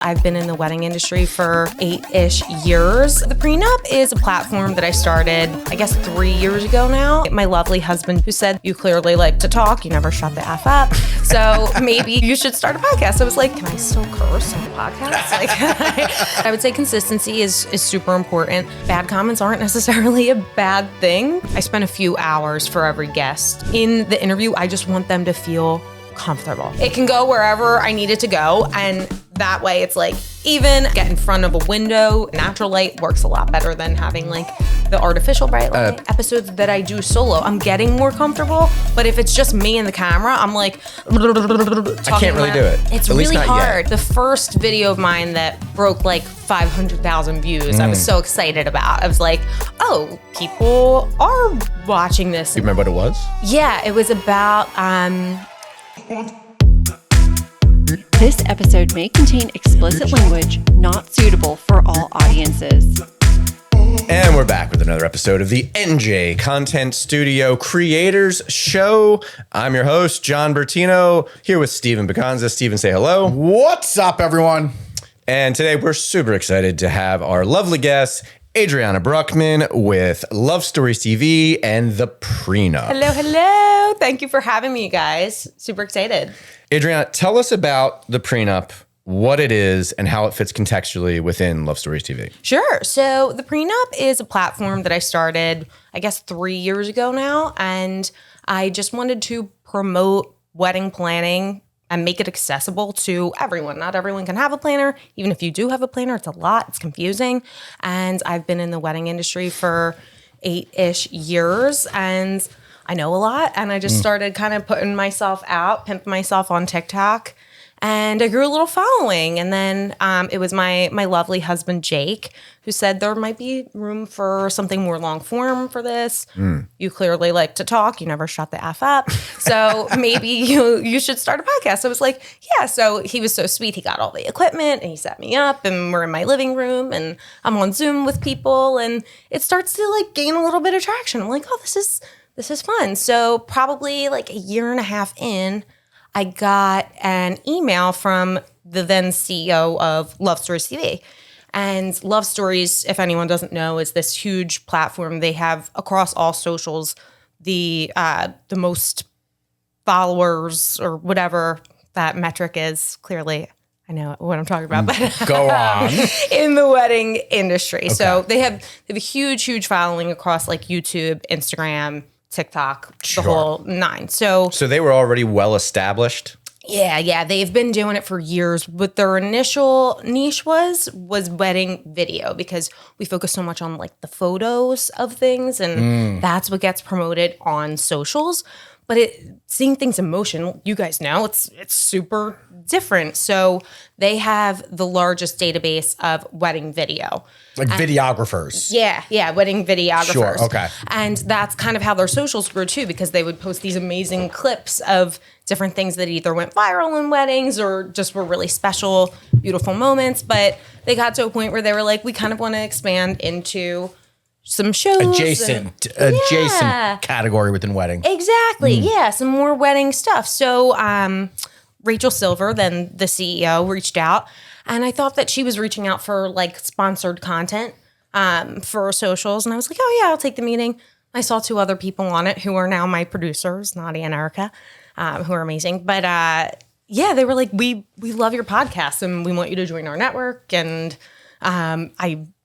I've been in the wedding industry for 8-ish years. The Pre-Nup is a platform that I started, I guess, 3 years ago now. My lovely husband who said, you clearly like to talk, you never shut the F up. So maybe you should start a podcast. I was like, can I still curse on a podcast? Like, I would say consistency is super important. Bad comments aren't necessarily a bad thing. I spend a few hours for every guest. In the interview, I just want them to feel comfortable. It can go wherever I need it to go, and that way it's like, even get in front of a window, natural light works a lot better than having like the artificial bright light. Episodes that I do solo, I'm getting more comfortable, but if it's just me and the camera, I'm like, I can't really do it. It's really hard. The first video of mine that broke like 500,000 views, I was so excited about. I was like, oh, people are watching this. You remember what it was? Yeah, it was about, This episode may contain explicit language not suitable for all audiences. And we're back with another episode of the NJ Content Studio Creators Show. I'm your host, John Bertino, here with Steven Bacanza. Steven, say hello. What's up, everyone? And today we're super excited to have our lovely guest, Adriana Brauckmann with LoveStoriesTV and the Pre-Nup. hello, hello. Thank you for having me, you guys. Super excited. Adriana, tell us about the Pre-Nup, what it is, and how it fits contextually within LoveStoriesTV. Sure. So the Pre-Nup is a platform that I started, I guess, 3 years ago now. And I just wanted to promote wedding planning and make it accessible to everyone. Not everyone can have a planner. Even if you do have a planner, it's a lot. It's confusing. And I've been in the wedding industry for 8-ish years. And I know a lot, and I just started kind of putting myself out, pimping myself on TikTok, and I grew a little following. And then it was my lovely husband, Jake, who said there might be room for something more long form for this. You clearly like to talk. You never shut the F up. So maybe you should start a podcast. I was like, yeah. So he was so sweet. He got all the equipment and he set me up, and we're in my living room and I'm on Zoom with people, and it starts to like gain a little bit of traction. I'm like, oh, this is fun. So probably like a year and a half in, I got an email from the then CEO of LoveStoriesTV. And Love Stories, if anyone doesn't know, is this huge platform. They have across all socials the most followers or whatever that metric is. Clearly, I know what I'm talking about, but Go on. in the wedding industry. Okay. So they have a huge following across like YouTube, Instagram, TikTok, the whole nine. So they were already well established? Yeah. They've been doing it for years. What their initial niche was wedding video, because we focus so much on like the photos of things, and that's what gets promoted on socials. But seeing things in motion, you guys know, it's super different. So they have the largest database of wedding video. Like videographers. Yeah, wedding videographers. Sure, okay. And that's kind of how their socials grew too, because they would post these amazing clips of different things that either went viral in weddings or just were really special, beautiful moments. But they got to a point where they were like, we kind of want to expand into some shows. Adjacent category within wedding. Exactly. Yeah, some more wedding stuff. So Rachel Silver, then the CEO, reached out, and I thought that she was reaching out for like sponsored content for socials. And I was like, oh yeah, I'll take the meeting. I saw two other people on it who are now my producers, Nadia and Erica, who are amazing. But yeah, they were like, we love your podcast and we want you to join our network. And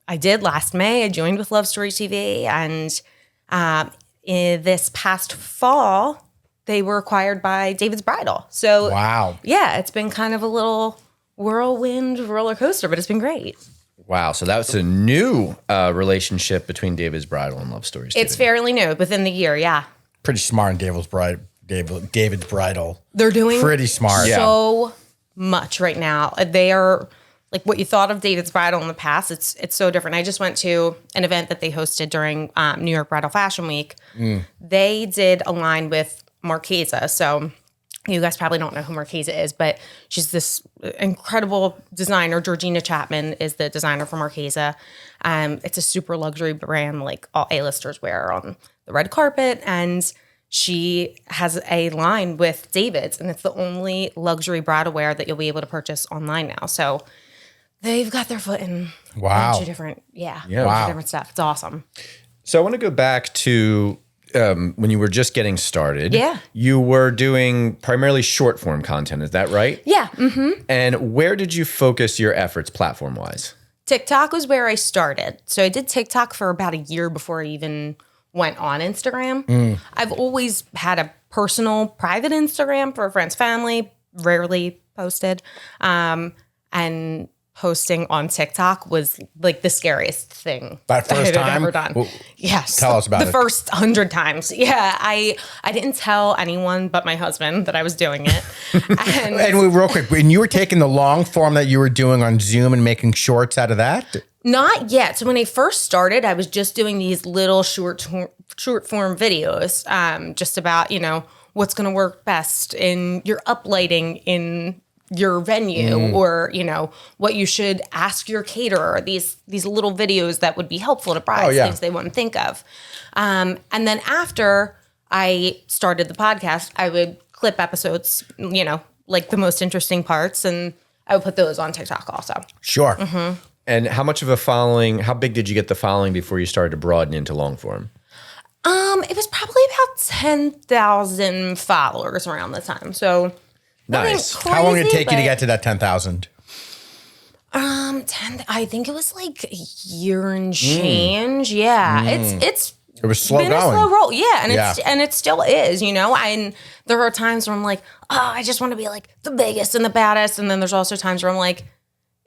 I did last May. I joined with LoveStoriesTV, and in this past fall, they were acquired by David's Bridal. So wow, yeah, it's been kind of a little whirlwind roller coaster, but it's been great. Wow, so that was a new relationship between David's Bridal and LoveStoriesTV. It's fairly new, within the year, yeah. Pretty smart in David's Bridal. They're doing pretty smart. So much right now. They are like what you thought of David's Bridal in the past. It's so different. I just went to an event that they hosted during New York Bridal Fashion Week. They did a line with Marchesa. So you guys probably don't know who Marchesa is, but she's this incredible designer. Georgina Chapman is the designer for Marchesa. It's a super luxury brand, like all A-listers wear on the red carpet. And she has a line with David's, and it's the only luxury bridal wear that you'll be able to purchase online now. So they've got their foot in a Wow. bunch of different, Yeah. a bunch of Wow. different stuff. It's awesome. So I want to go back to when you were just getting started. Yeah. You were doing primarily short form content. Is that right? Yeah. And where did you focus your efforts platform wise? TikTok was where I started. So I did TikTok for about a year before I even went on Instagram. I've always had a personal private Instagram for friends, family, rarely posted. And posting on TikTok was like the scariest thing That first I had time? ever done. Well, Yes. tell us about the it. first 100 times. Yeah. I didn't tell anyone but my husband that I was doing it. And real quick, when you were taking the long form that you were doing on Zoom and making shorts out of that? Not yet. So when I first started, I was just doing these little short form videos, just about, what's going to work best in your uplighting in your venue or, what you should ask your caterer, these little videos that would be helpful to brides, things they wouldn't think of. And then after I started the podcast, I would clip episodes, like the most interesting parts, and I would put those on TikTok also. Sure. And how much of a following, how big did you get the following before you started to broaden into long form? It was probably about 10,000 followers around the time. So Nice. How long did it take you to get to that 10,000? 10, I think it was like a year and change. Yeah. It's It was slow been going. a slow roll. Yeah. And Yeah. and it still is, And there are times where I'm like, oh, I just want to be like the biggest and the baddest. And then there's also times where I'm like,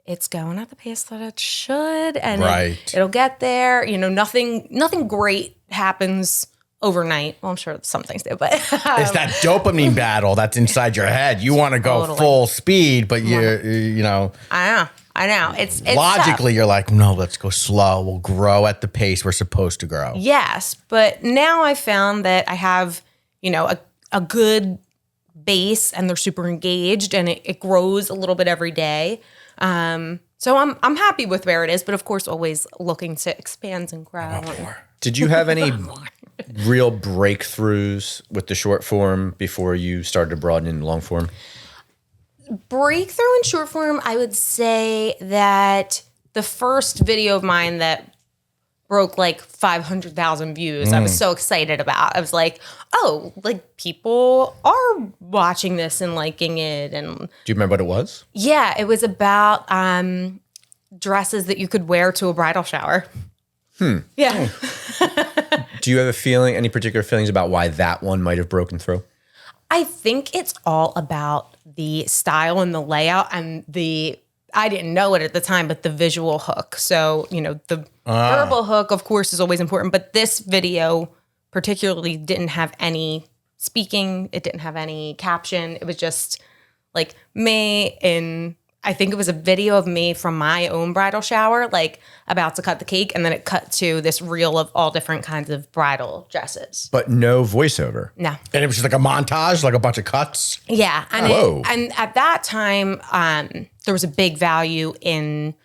it's going at the pace that it should, and Right. it'll get there. Nothing great happens overnight. Well, I'm sure some things do, but It's that dopamine battle that's inside your head. You want to go Totally. full speed, but I know. It's logically you're like, no, let's go slow. We'll grow at the pace we're supposed to grow. Yes, but now I found that I have, a good base, and they're super engaged, and it grows a little bit every day. So I'm happy with where it is, but of course, always looking to expand and grow. Did you have any real breakthroughs with the short form before you started to broaden into long form? Breakthrough in short form, I would say that the first video of mine that broke like 500,000 views, I was so excited about. I was like, oh, like people are watching this and liking it. And Do you remember what it was? yeah, it was about dresses that you could wear to a bridal shower. Yeah. Do you have any particular feelings about why that one might have broken through? I think it's all about the style and the layout and I didn't know it at the time, but the visual hook. So, the verbal hook, of course, is always important, but this video particularly didn't have any speaking. It didn't have any caption. It was just like me I think it was a video of me from my own bridal shower, like about to cut the cake. And then it cut to this reel of all different kinds of bridal dresses. But no voiceover. No. And it was just like a montage, like a bunch of cuts. Yeah. And, Whoa. and at that time, there was a big value in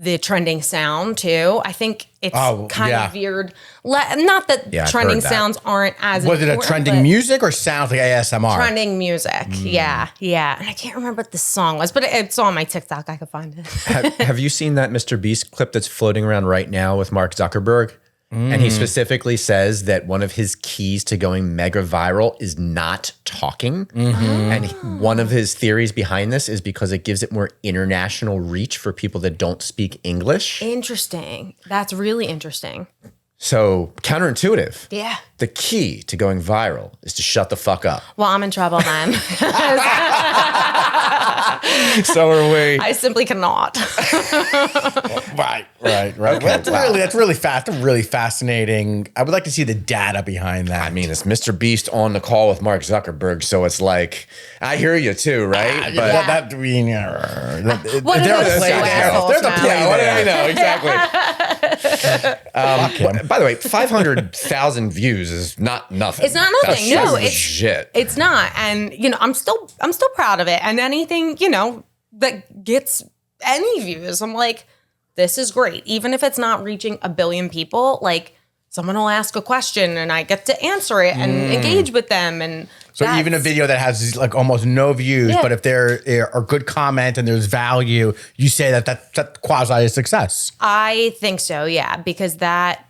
the trending sound too. I think it's kind of veered. Not that Yeah, I've trending heard that. sounds aren't as Was it a important, trending but music or sounds like ASMR? Trending music. Yeah. And I can't remember what the song was, but it's on my TikTok. I could find it. Have you seen that Mr. Beast clip that's floating around right now with Mark Zuckerberg? And he specifically says that one of his keys to going mega viral is not talking. And one of his theories behind this is because it gives it more international reach for people that don't speak English. Interesting. That's really interesting. So counterintuitive. Yeah. The key to going viral is to shut the fuck up. Well, I'm in trouble then. So are we. I simply cannot. Right. Well, that's really fast. That's really fascinating. I would like to see the data behind that. I mean, it's Mr. Beast on the call with Mark Zuckerberg, so it's like, I hear you too, right? What do those two assholes There's a know? play what do there. I know? Exactly. By the way, 500,000 views is not nothing. It's not nothing. That's No, legit. it's not. And I'm still proud of it. And anything, that gets any views, I'm like, this is great. Even if it's not reaching 1 billion people, like someone will ask a question and I get to answer it and engage with them. And So even a video that has like almost no views, but if there are good comment and there's value, you say that quasi a success. I think so, yeah, because that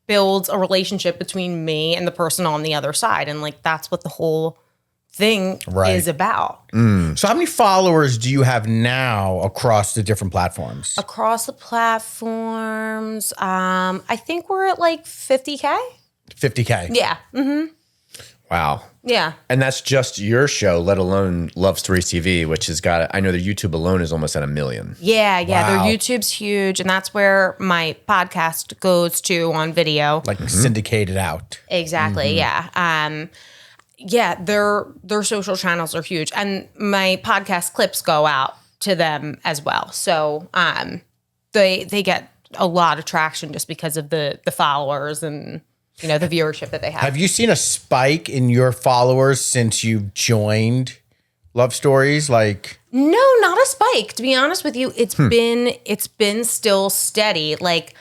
builds a relationship between me and the person on the other side. And like, that's what the whole thing is about. So how many followers do you have now across the different platforms? Across the platforms, I think we're at like 50K. 50K. Yeah. Wow. Yeah. And that's just your show, let alone Love Stories TV, which has got, I know their YouTube alone is almost at 1 million. Yeah. Wow. Their YouTube's huge. And that's where my podcast goes to on video. Like syndicated out. Exactly. Yeah. Yeah, their social channels are huge, and my podcast clips go out to them as well. So they get a lot of traction just because of the followers and the viewership that they have. Have you seen a spike in your followers since you've joined Love Stories? Like, no, not a spike. To be honest with you, it's been still steady. Like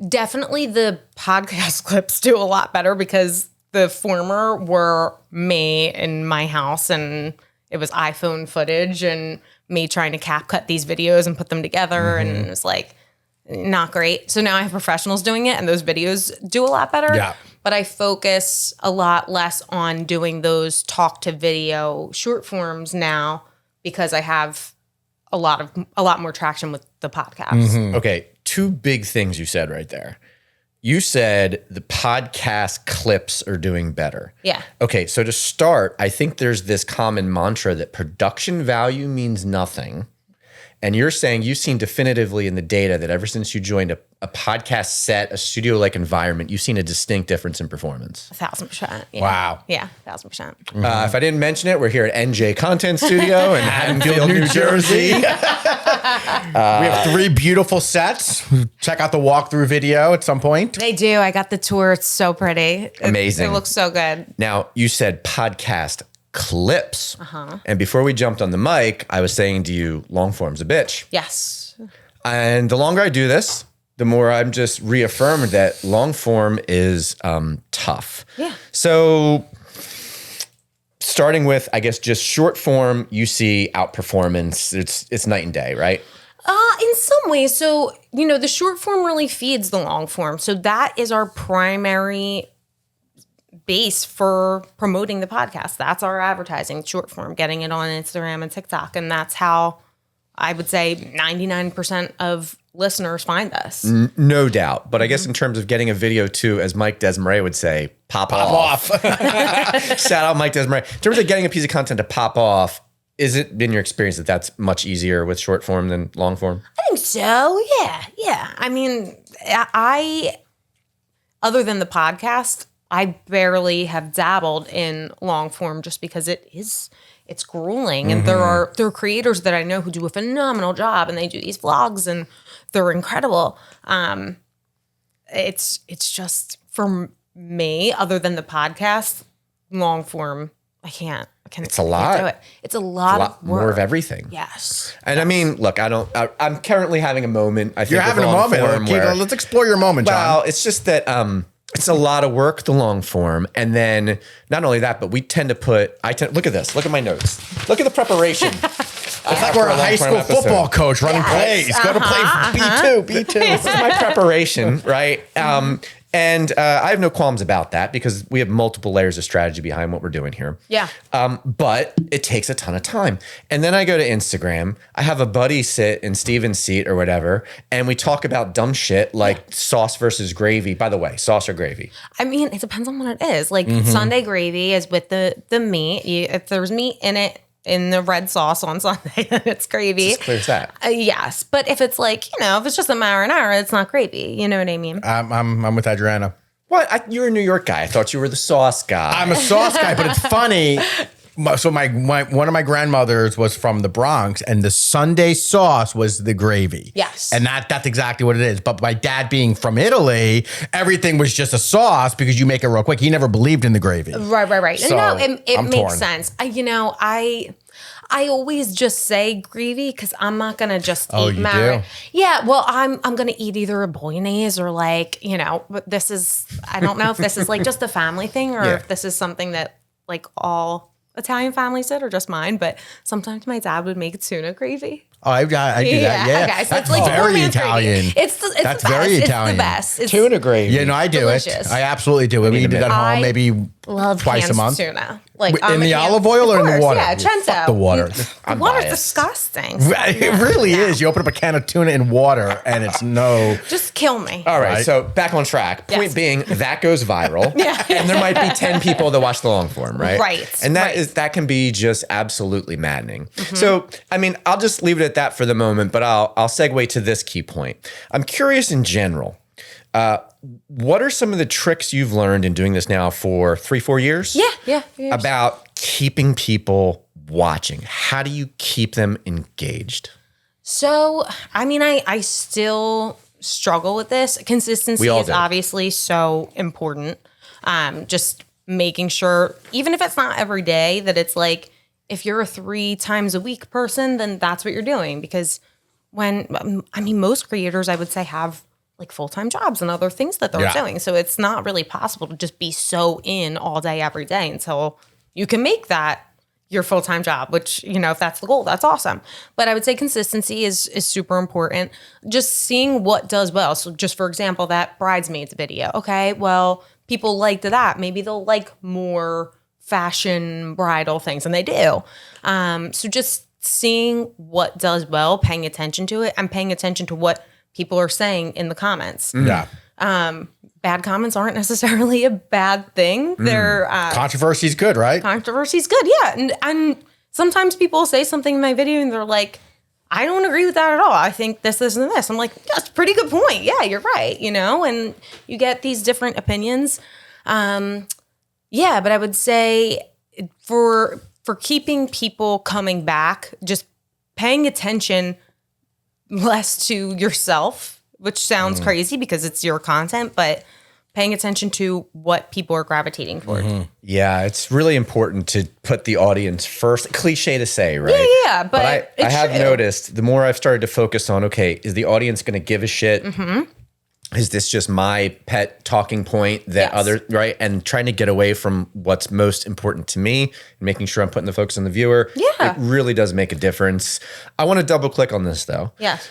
definitely the podcast clips do a lot better because the former were me in my house and it was iPhone footage and me trying to CapCut these videos and put them together. And it was like not great. So now I have professionals doing it and those videos do a lot better. Yeah. But I focus a lot less on doing those talk to video short forms now because I have a lot more traction with the podcast. Okay, 2 big things you said right there. You said the podcast clips are doing better. Yeah. Okay, so to start, I think there's this common mantra that production value means nothing. And you're saying you've seen definitively in the data that ever since you joined a podcast set, a studio-like environment, you've seen a distinct difference in performance. 1,000%. Yeah. Wow. Yeah, 1,000%. If I didn't mention it, we're here at NJ Content Studio in Haddonfield, New Jersey. We have 3 beautiful sets. Check out the walkthrough video at some point. They do. I got the tour. It's so pretty. Amazing. It looks so good. Now, you said podcast clips. And before we jumped on the mic, I was saying to you, long form's a bitch. Yes. And the longer I do this, the more I'm just reaffirmed that long form is tough. Yeah. So starting with, I guess, just short form, you see outperformance. It's night and day, right? In some ways. So, the short form really feeds the long form. So that is our primary base for promoting the podcast. That's our advertising, short form, getting it on Instagram and TikTok. And that's how I would say 99% of listeners find us. No doubt. But I guess in terms of getting a video too, as Mike Desmarais would say, pop off. Shout out Mike Desmarais. In terms of getting a piece of content to pop off, is it been your experience that that's much easier with short form than long form? I think so. Yeah. I mean, other than the podcast, I barely have dabbled in long form just because it's grueling. And there are creators that I know who do a phenomenal job and they do these vlogs and they're incredible. It's just for me, other than the podcast, long form, I can't It's a lot. do it. It's a lot of work. More of everything. Yes. And I mean, look, I'm currently having a moment. I think You're having a moment. Let's explore your moment, John. Well, it's just that it's a lot of work, the long form. And then not only that, but we tend to look at this. Look at my notes. Look at the preparation. It's like we're a high school football coach running plays. Go to play B2. This is my preparation, right? And I have no qualms about that because we have multiple layers of strategy behind what we're doing here. Yeah. But it takes a ton of time. And then I go to Instagram. I have a buddy sit in Steven's seat or whatever, and we talk about dumb shit like sauce versus gravy. By the way, sauce or gravy? I mean, it depends on what it is. Like Sunday gravy is with the meat. If there's meat in it, in the red sauce on Sunday, then it's gravy. It's as clear as that. Yes. But if it's like, if it's just a marinara, it's not gravy. You know what I mean? I'm with Adriana. What? You're a New York guy. I thought you were the sauce guy. I'm a sauce guy, but it's funny. So my one of my grandmothers was from the Bronx, and the Sunday sauce was the gravy. Yes. And that's exactly what it is. But my dad being from Italy, everything was just a sauce because you make it real quick. He never believed in the gravy. Right. So, No, it I'm makes torn. sense. I always just say gravy because I'm not gonna just eat you marinara. do? Yeah, well, I'm gonna eat either a bolognese or like, but this is, I don't know if this is like just a family thing or if this is something that like all Italian families did or just mine, but sometimes my dad would make tuna gravy. Oh, I do that. Yeah, Okay, so that's it's like very romance Italian. gravy. It's the That's best. very It's Italian. the best. It's Tuna gravy. Yeah, no, I do delicious. it. I absolutely do it. We eat it at I home maybe love twice a canned month. tuna. Like In the olive oil or in the water? Yeah, Trento. Fuck the water. The water's disgusting. It really is. You open up a can of tuna in water and it's no. Just kill me. All right, Right. so back on track. Point Yes. being, that goes viral, and there might be 10 people that watch the long form, right? Right, and right. that can be just absolutely maddening. So, I mean, I'll just leave it at that for the moment, but I'll segue to this key point. I'm curious in general. What are some of the tricks you've learned in doing this now for 3-4 years? Yeah. About keeping people watching. How do you keep them engaged? So, I mean, I still struggle with this. Consistency We all is do. obviously so important. Just making sure, even if it's not every day, that it's like, if you're a 3 times a week person, then that's what you're doing. Because most creators, I would say, have like full-time jobs and other things that they're doing. So it's not really possible to just be so in all day, every day until you can make that your full-time job, which, if that's the goal, that's awesome. But I would say consistency is super important. Just seeing what does well. So just for example, that bridesmaids video. Okay, well, people liked that. Maybe they'll like more fashion bridal things, and they do. So just seeing what does well, paying attention to it, and paying attention to what people are saying in the comments. Yeah. Bad comments aren't necessarily a bad thing. They're Controversy's good, right? controversy's good, yeah. And sometimes people say something in my video and they're like, I don't agree with that at all. I think this, and this. I'm like, that's a pretty good point. Yeah, you're right. And you get these different opinions. But I would say for keeping people coming back, just paying attention less to yourself, which sounds crazy because it's your content, but paying attention to what people are gravitating toward. Yeah, it's really important to put the audience first. Cliche to say, right? Yeah, but I it's have true. noticed the more I've started to focus on, okay, is the audience going to give a shit? Is this just my pet talking point that Yes. right? And trying to get away from what's most important to me and making sure I'm putting the focus on the viewer. Yeah. It really does make a difference. I want to double click on this though. Yes.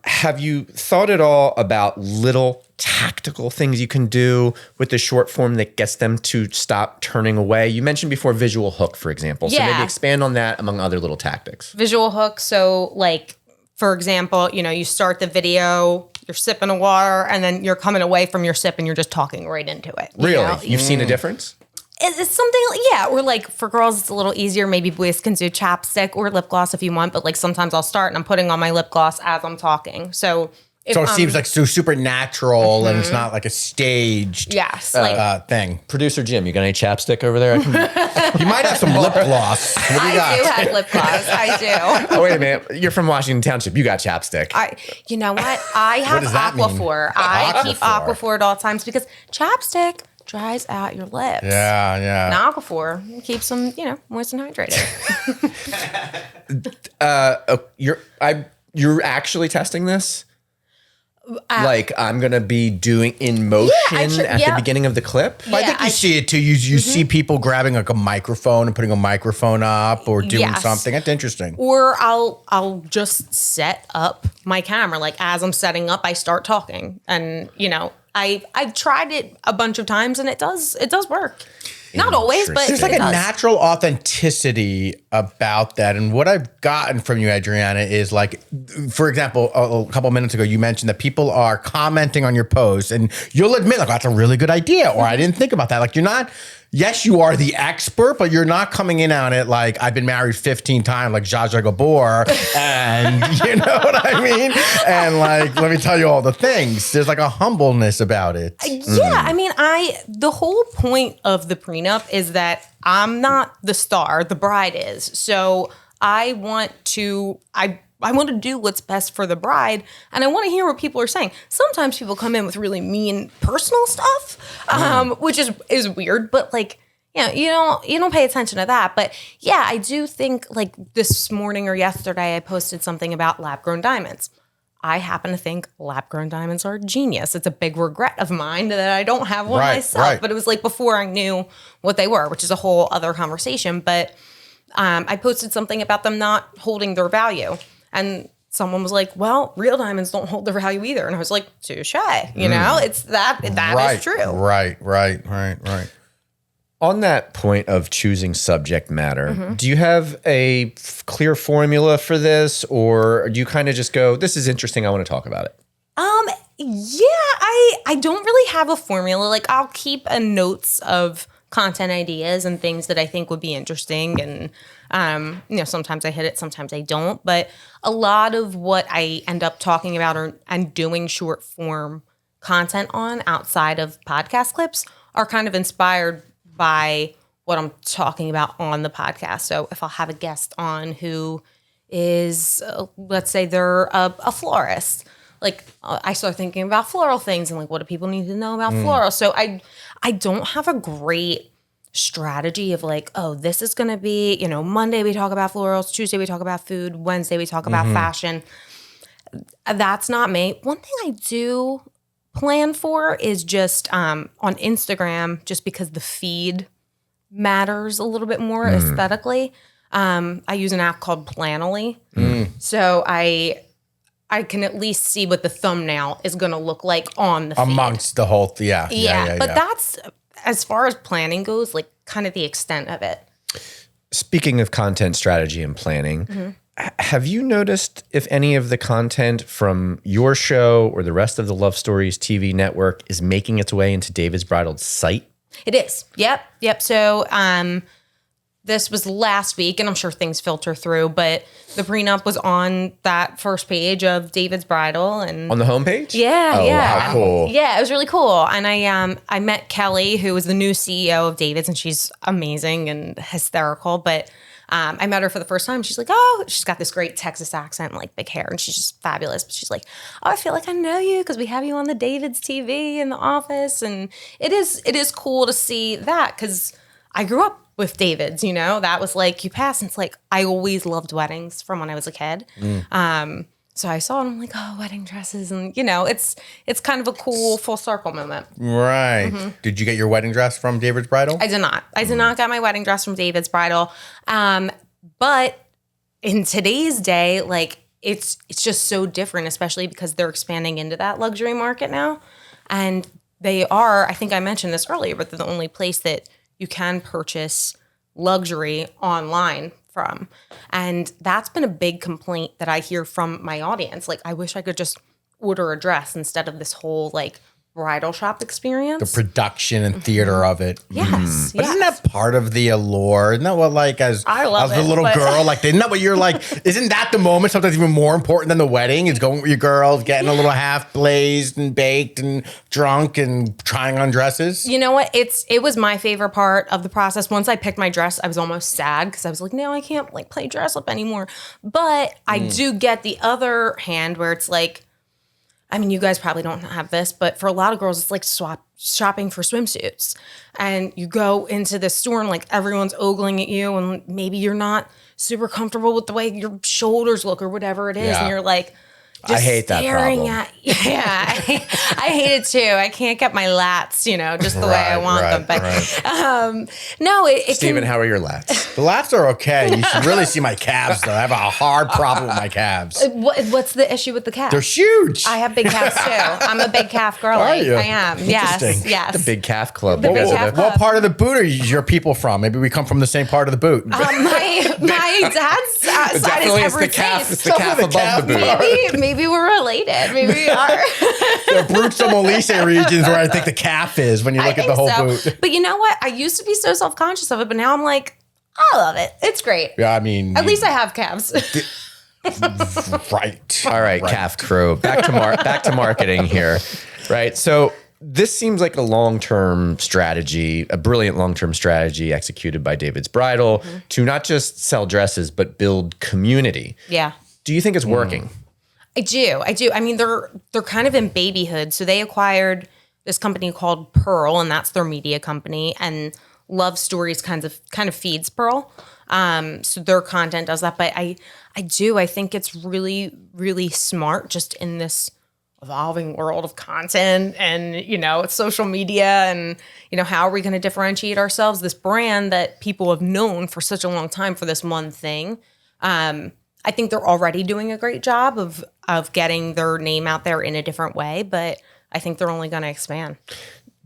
Have you thought at all about little tactical things you can do with the short form that gets them to stop turning away? You mentioned before visual hook, for example. So Yeah. maybe expand on that among other little tactics. Visual hook. So like, for example, you start the video, you're sipping a water, and then you're coming away from your sip and you're just talking right into it. Really? You've seen a difference? It's something like, or like for girls, it's a little easier. Maybe boys can do chapstick or lip gloss if you want, but like sometimes I'll start and I'm putting on my lip gloss as I'm talking. So if So it seems like so super natural and it's not like a staged yes, like thing. Producer Jim, you got any chapstick over there? You might have some lip gloss. What do you I got? do have lip gloss. I do. Oh, wait a minute. You're from Washington Township. You got chapstick. You know what? I have does that mean? Aquaphor. I keep Aquaphor. Aquaphor at all times because chapstick dries out your lips. Yeah. And Aquaphor keeps them, moist and hydrated. You're actually testing this? Like I'm gonna be doing in motion at the beginning of the clip? I think you see it too. You see people grabbing like a microphone and putting a microphone up or doing Yes. something. That's interesting. Or I'll just set up my camera. Like as I'm setting up, I start talking. And, I've tried it a bunch of times and it does work. Not always, but There's like it a does. natural authenticity about that. And what I've gotten from you, Adriana, is like, for example, a couple minutes ago, you mentioned that people are commenting on your posts and you'll admit, like, that's a really good idea. Or I didn't think about that. Like, you're not, yes, you are the expert, but you're not coming in on it like, I've been married 15 times, like Zsa Zsa Gabor. And you know what I mean? And like, let me tell you all the things. There's like a humbleness about it. Yeah, I mean, the whole point of the prenup is that I'm not the star, the bride is. So I want to do what's best for the bride, and I want to hear what people are saying. Sometimes people come in with really mean personal stuff, which is weird, but like, you don't pay attention to that. But yeah, I do think like this morning or yesterday, I posted something about lab grown diamonds. I happen to think lab-grown diamonds are genius. It's a big regret of mine that I don't have one myself. But it was like before I knew what they were, which is a whole other conversation. But I posted something about them not holding their value. And someone was like, well, real diamonds don't hold their value either. And I was like, touche. You know, it's that is true. Right. On that point of choosing subject matter, do you have a clear formula for this, or do you kind of just go, this is interesting, I want to talk about it? Yeah, I don't really have a formula. Like I'll keep a notes of content ideas and things that I think would be interesting. And, sometimes I hit it, sometimes I don't. But a lot of what I end up talking about and doing short form content on outside of podcast clips are kind of inspired by what I'm talking about on the podcast. So if I'll have a guest on who is, let's say they're a florist, like I start thinking about floral things and like, what do people need to know about floral? So I don't have a great strategy of like, oh, this is going to be, Monday we talk about florals, Tuesday we talk about food, Wednesday we talk about fashion. That's not me. One thing I do plan for is just on Instagram, just because the feed matters a little bit more aesthetically. I use an app called Planoly. So I can at least see what the thumbnail is going to look like on the feed. Amongst the whole, yeah. But that's, as far as planning goes, like kind of the extent of it. Speaking of content strategy and planning, have you noticed if any of the content from your show or the rest of the Love Stories TV network is making its way into David's Bridal's site? It is. Yep. So this was last week, and I'm sure things filter through, but the Pre-Nup was on that first page of David's Bridal. And on the homepage? Yeah. How cool. Yeah, it was really cool. And I met Kelly, who was the new CEO of David's, and she's amazing and hysterical. But I met her for the first time. She's like, oh, she's got this great Texas accent and like big hair, and she's just fabulous. But she's like, oh, I feel like I know you because we have you on the David's TV in the office. And it is cool to see that because I grew up with David's, that was like, you pass and it's like, I always loved weddings from when I was a kid. So I saw it and I'm like, oh, wedding dresses. And, it's kind of a cool full circle moment. Right. Did you get your wedding dress from David's Bridal? I did not. I did not get my wedding dress from David's Bridal. But in today's day, like it's just so different, especially because they're expanding into that luxury market now. And they are, I think I mentioned this earlier, but they're the only place that you can purchase luxury online from. And that's been a big complaint that I hear from my audience. Like, I wish I could just order a dress instead of this whole like bridal shop experience. The production and theater of it. Yes. But isn't that part of the allure? Isn't that what, like, as a little girl, like, isn't that what you're like, isn't that the moment sometimes even more important than the wedding is going with your girls, getting a little half blazed and baked and drunk and trying on dresses? You know what? It was my favorite part of the process. Once I picked my dress, I was almost sad because I was like, no, I can't like play dress up anymore. But I do get the other hand where it's like, I mean, you guys probably don't have this, but for a lot of girls, it's like shopping for swimsuits. And you go into this store and like everyone's ogling at you and maybe you're not super comfortable with the way your shoulders look or whatever it is. Yeah. And you're like, just I hate that staring problem. I hate it too. I can't get my lats, just the way I want them. But no, it Steven, can, how are your lats? The lats are okay. You should really see my calves, though. I have a hard problem with my calves. What's the issue with the calves? They're huge. I have big calves too. I'm a big calf girl. Are you? I am. Yes. Interesting. Yes. The big calf club. The big calf club. What part of the boot are your people from? Maybe we come from the same part of the boot. My dad's side is Definitely it's the Everett calf. Chase. It's the calf above the boot. Maybe we're related. Maybe we are. The Abruzzo Molise regions where I think the calf is when you look at the whole boot. But you know what? I used to be so self-conscious of it, but now I'm like, I love it. It's great. Yeah, I mean, At least I have calves. right. All right, calf crew. Back to marketing here. Right. So this seems like a long-term strategy, a brilliant long-term strategy executed by David's Bridal to not just sell dresses, but build community. Yeah. Do you think it's working? I do. I mean, they're kind of in babyhood. So they acquired this company called Pearl, and that's their media company. And Love Stories kind of feeds Pearl. So their content does that. But I think it's really, really smart just in this evolving world of content and, it's social media and, how are we going to differentiate ourselves? This brand that people have known for such a long time for this one thing. I think they're already doing a great job of getting their name out there in a different way, but I think they're only going to expand.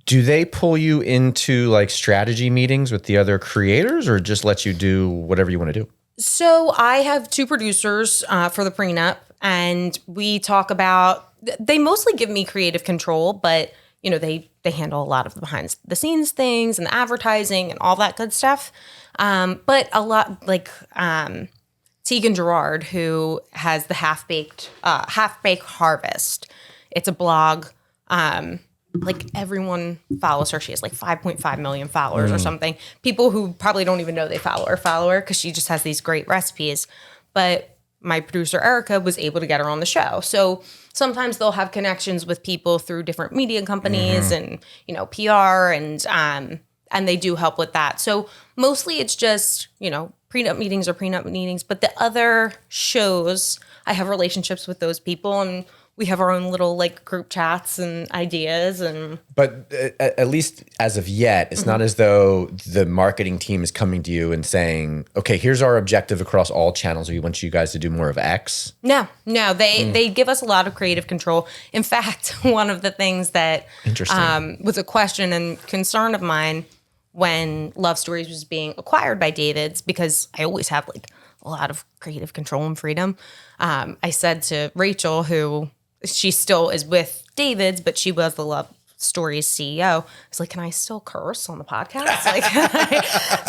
Do they pull you into like strategy meetings with the other creators or just let you do whatever you want to do? So I have 2 producers for the Pre-Nup, and we talk about, they mostly give me creative control, but they handle a lot of the behind the scenes things and the advertising and all that good stuff. But a lot like Tegan Gerard, who has the Half Baked Harvest. It's a blog. Like everyone follows her. She has like 5.5 million followers or something. People who probably don't even know they follow her because she just has these great recipes. But my producer Erica was able to get her on the show. So sometimes they'll have connections with people through different media companies and PR and they do help with that. So mostly it's just Pre-Nup meetings or Pre-Nup meetings. But the other shows, I have relationships with those people and we have our own little like group chats and ideas But at least as of yet, it's not as though the marketing team is coming to you and saying, okay, here's our objective across all channels. We want you guys to do more of X. No, they give us a lot of creative control. In fact, one of the things that was a question and concern of mine when Love Stories was being acquired by David's, because I always have like a lot of creative control and freedom. I said to Rachel, who she still is with David's, but she was the Love Stories CEO. I was like, can I still curse on the podcast? Like,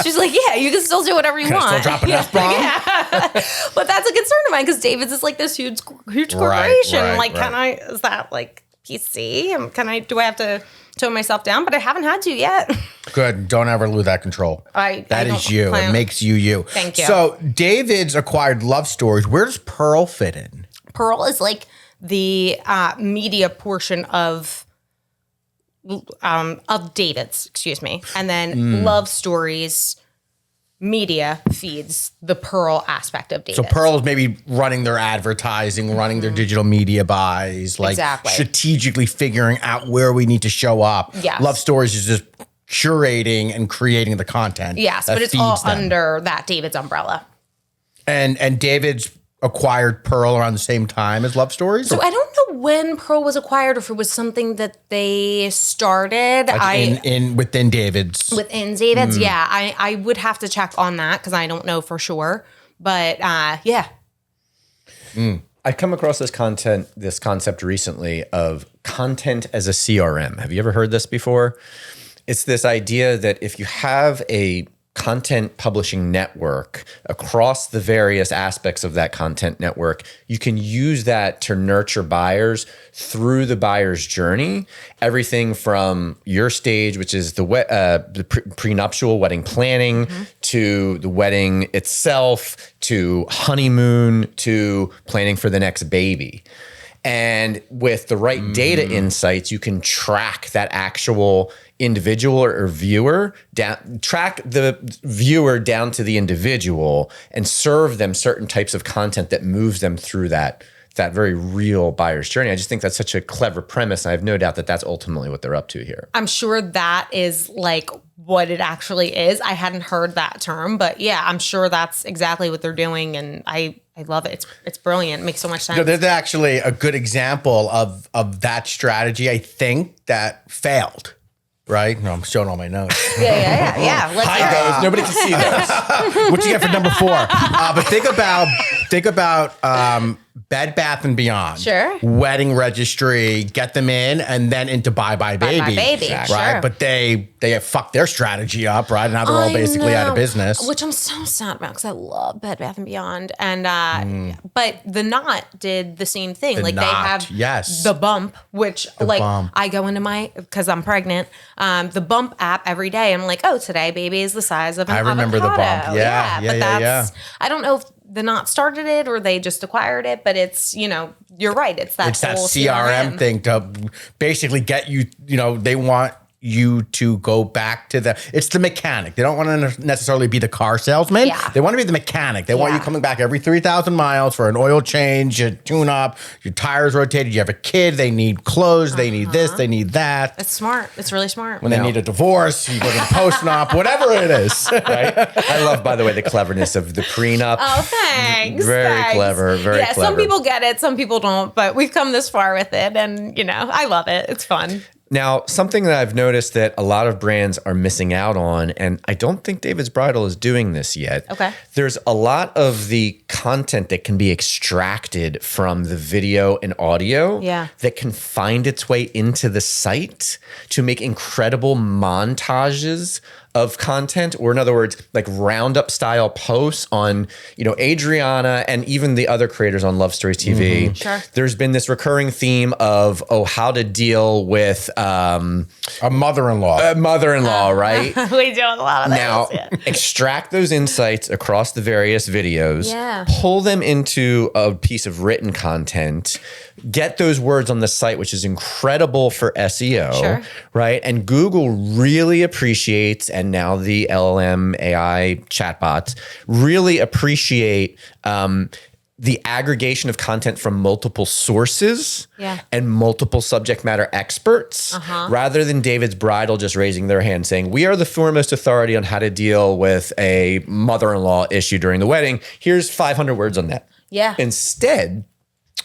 she's like, yeah, you can still do whatever you want. Still drop an F-bomb? Yeah. But that's a concern of mine because David's is like this huge corporation. Can I, is that like PC? Do I have to tone myself down? But I haven't had to yet. Good. Don't ever lose that control. That is you. It makes you. Thank you. So David's acquired Love Stories. Where does Pearl fit in? Pearl is like the media portion of David's, excuse me. And then Love Stories media feeds the Pearl aspect of David's. So Pearl is maybe running their advertising, running their digital media buys, like strategically figuring out where we need to show up. Yes. Love Stories is just curating and creating the content. Yes, but it's all under that David's umbrella. And David's acquired Pearl around the same time as Love Stories? So I don't know when Pearl was acquired or if it was something that they started. Like within David's. Within David's, yeah. I would have to check on that because I don't know for sure. But yeah. I come across this concept recently of content as a CRM. Have you ever heard this before? It's this idea that if you have a content publishing network across the various aspects of that content network, you can use that to nurture buyers through the buyer's journey. Everything from your stage, which is the prenuptial wedding planning, to the wedding itself, to honeymoon, to planning for the next baby. And with the right data insights, you can track that actual individual or viewer down, track the viewer down to the individual and serve them certain types of content that moves them through that very real buyer's journey. I just think that's such a clever premise. And I have no doubt that that's ultimately what they're up to here. I'm sure that is like what it actually is. I hadn't heard that term, but yeah, I'm sure that's exactly what they're doing. And I love it. It's brilliant. It makes so much sense. There's actually a good example of that strategy, I think, that failed. Right? No, I'm showing all my notes. Yeah. Let's Hi, guys. Nobody can see this. What you get for number 4? But think about Bed Bath and Beyond. Sure. Wedding registry, get them in, and then into Bye Bye Baby. Bye Bye Baby, right? sure. But they have fucked their strategy up, right? And now they're all basically out of business. Which I'm so sad about because I love Bed Bath and Beyond. And but The Knot did the same thing. The like Knot, they have yes. The Bump, which I go into because I'm pregnant, the Bump app every day. I'm like, oh, today baby is the size of an avocado. I remember The Bump. Yeah. I don't know if The Knot started it or they just acquired it, but it's, you're right. It's that CRM thing to basically get you, they want you to go back to it's the mechanic. They don't want to necessarily be the car salesman. Yeah. They want to be the mechanic. They want you coming back every 3,000 miles for an oil change, a tune up, your tires rotated, you have a kid, they need clothes, they need this, they need that. It's smart. It's really smart. When they need a divorce, you go to the post-nup, whatever it is. Right? I love, by the way, the cleverness of the prenup. Oh, thanks. Very clever. Very clever. Some people get it, some people don't, but we've come this far with it, and I love it. It's fun. Now, something that I've noticed that a lot of brands are missing out on, and I don't think David's Bridal is doing this yet. Okay. There's a lot of the content that can be extracted from the video and audio that can find its way into the site to make incredible montages of content, or in other words, like roundup style posts on, Adriana and even the other creators on Love Stories TV. Mm-hmm. Sure. There's been this recurring theme of, how to deal with a mother-in-law. Right? We do a lot of those. Now, extract those insights across the various videos, pull them into a piece of written content, get those words on the site, which is incredible for SEO, right? And Google really appreciates, and now the LLM AI chatbots really appreciate the aggregation of content from multiple sources and multiple subject matter experts, rather than David's Bridal just raising their hand saying, we are the foremost authority on how to deal with a mother-in-law issue during the wedding. Here's 500 words on that. Yeah. Instead,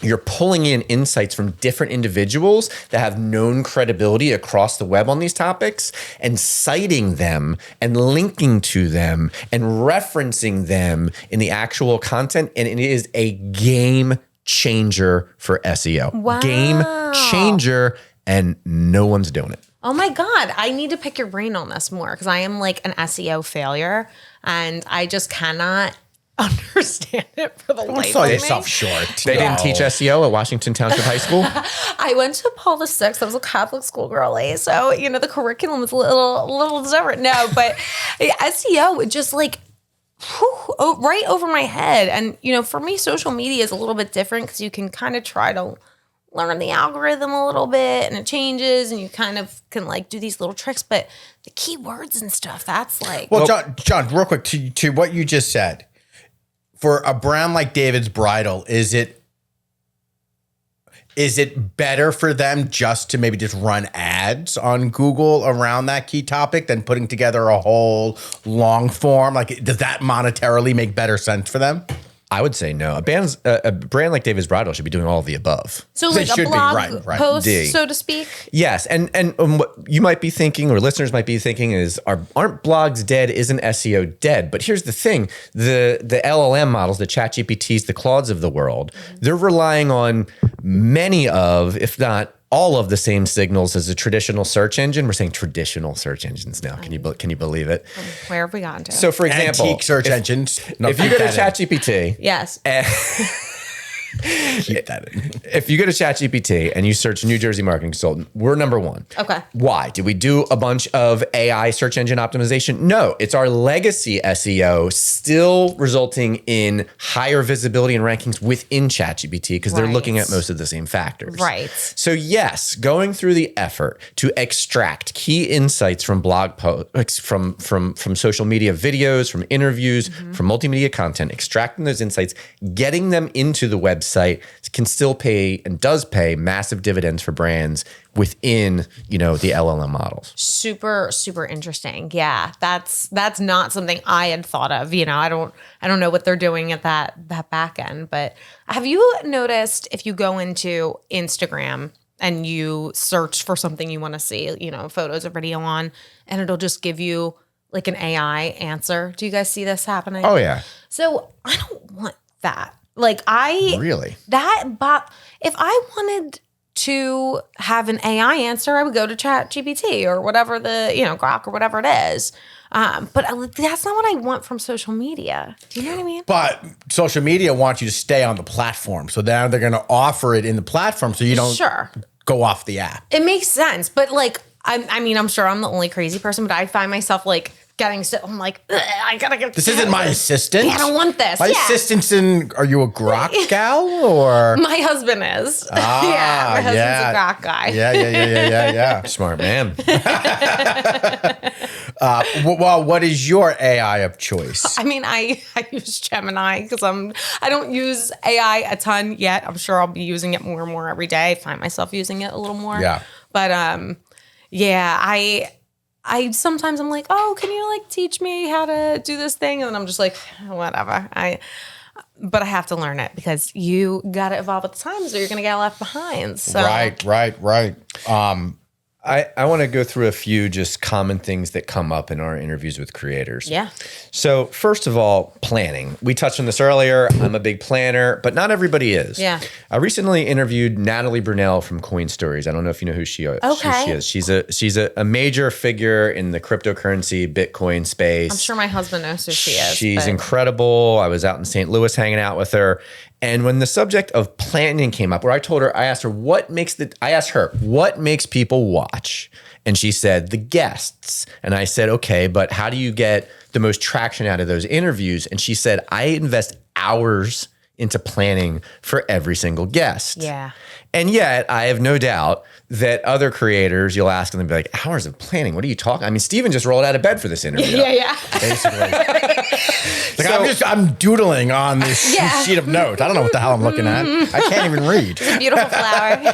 you're pulling in insights from different individuals that have known credibility across the web on these topics and citing them and linking to them and referencing them in the actual content. And it is a game changer for SEO. Wow. Game changer, and no one's doing it. Oh my God. I need to pick your brain on this more, because I am like an SEO failure and I just cannot understand it for the life of me. Sell yourself short. They didn't teach SEO at Washington Township High School? I went to Paul VI. I was a Catholic school girly, so the curriculum was a little different. No, but SEO it just like right over my head. And for me, social media is a little bit different because you can kind of try to learn the algorithm a little bit, and it changes, and you kind of can like do these little tricks. But the keywords and stuff, that's like John, real quick to what you just said. For a brand like David's Bridal, is it better for them just to maybe just run ads on Google around that key topic than putting together a whole long form? Like, does that monetarily make better sense for them? I would say no. A brand like David's Bridal should be doing all of the above. So They like a should be, blog right. post, so to speak. Yes, and what you might be thinking, or listeners might be thinking, is aren't blogs dead? Isn't SEO dead? But here's the thing: the LLM models, the ChatGPTs, the Claudes of the world, they're relying on many of, if not all of the same signals as a traditional search engine. We're saying traditional search engines now. Can you believe it? Where have we gotten to? So, for example, Antique search engines. No, if you go to ChatGPT, yes. keep that in. If you go to ChatGPT and you search New Jersey marketing consultant, we're number one. Okay. Why? Did we do a bunch of AI search engine optimization? No, it's our legacy SEO still resulting in higher visibility and rankings within ChatGPT because they're looking at most of the same factors. Right. So yes, going through the effort to extract key insights from blog posts, from social media videos, from interviews, from multimedia content, extracting those insights, getting them into the website can still pay and does pay massive dividends for brands within, the LLM models. Super, super interesting. Yeah. That's not something I had thought of. I don't know what they're doing at that back end, but have you noticed if you go into Instagram and you search for something you want to see, photos or video on, and it'll just give you like an AI answer? Do you guys see this happening? Oh yeah. So I don't want that. Like if I wanted to have an AI answer, I would go to ChatGPT or whatever Grok or whatever it is. But that's not what I want from social media. Do you know what I mean? But social media wants you to stay on the platform. So now they're going to offer it in the platform so you don't go off the app. It makes sense. But I'm sure I'm the only crazy person, but I find myself like getting so I'm like, I gotta get This isn't my assistant. I don't want this. My assistant's in. Are you a grok gal or? My husband is. My husband's a grok guy. Yeah. Smart man. Well, what is your AI of choice? I mean, I use Gemini because I don't use AI a ton yet. I'm sure I'll be using it more and more every day. I find myself using it a little more. Yeah. But I sometimes I'm like, oh, can you like teach me how to do this thing? And then I'm just like, whatever. But I have to learn it because you got to evolve with the times or you're going to get left behind. So. Right. I want to go through a few just common things that come up in our interviews with creators. Yeah. So first of all, planning. We touched on this earlier. I'm a big planner, but not everybody is. Yeah. I recently interviewed Natalie Brunell from Coin Stories. I don't know if you know who she is. Okay. She is. She's a major figure in the cryptocurrency Bitcoin space. I'm sure my husband knows who she is. She's incredible. I was out in St. Louis hanging out with her. And when the subject of planning came up, where I asked her, what makes people watch? And she said, the guests. And I said, okay, but how do you get the most traction out of those interviews? And she said, I invest hours into planning for every single guest. Yeah. And yet, I have no doubt that other creators, you'll ask them, they'll be like, hours of planning? What are you talking? I mean, Steven just rolled out of bed for this interview. Yeah. Basically. I'm doodling on this sheet of notes. I don't know what the hell I'm looking at. I can't even read. Beautiful flower.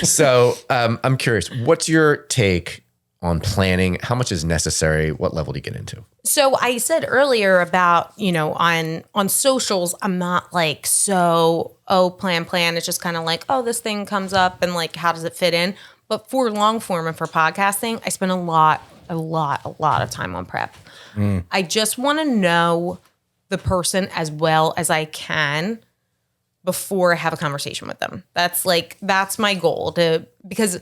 So I'm curious, what's your take on planning? How much is necessary? What level do you get into? So I said earlier about, on socials, I'm not like, plan. It's just kind of like, oh, this thing comes up and like, how does it fit in? But for long form and for podcasting, I spend a lot of time on prep. I just want to know the person as well as I can before I have a conversation with them. That's my goal because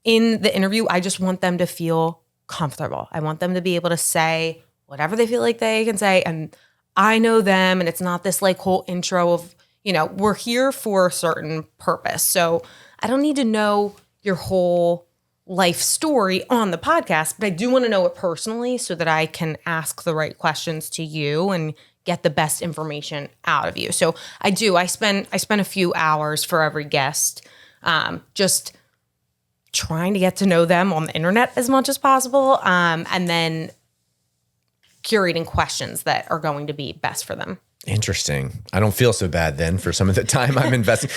in the interview, I just want them to feel comfortable. I want them to be able to say whatever they feel like they can say. And I know them. And it's not this like whole intro of, we're here for a certain purpose. So I don't need to know your whole life story on the podcast, but I do want to know it personally so that I can ask the right questions to you and get the best information out of you. So I spend a few hours for every guest, just trying to get to know them on the internet as much as possible, and then curating questions that are going to be best for them. Interesting. I don't feel so bad then for some of the time I'm investing.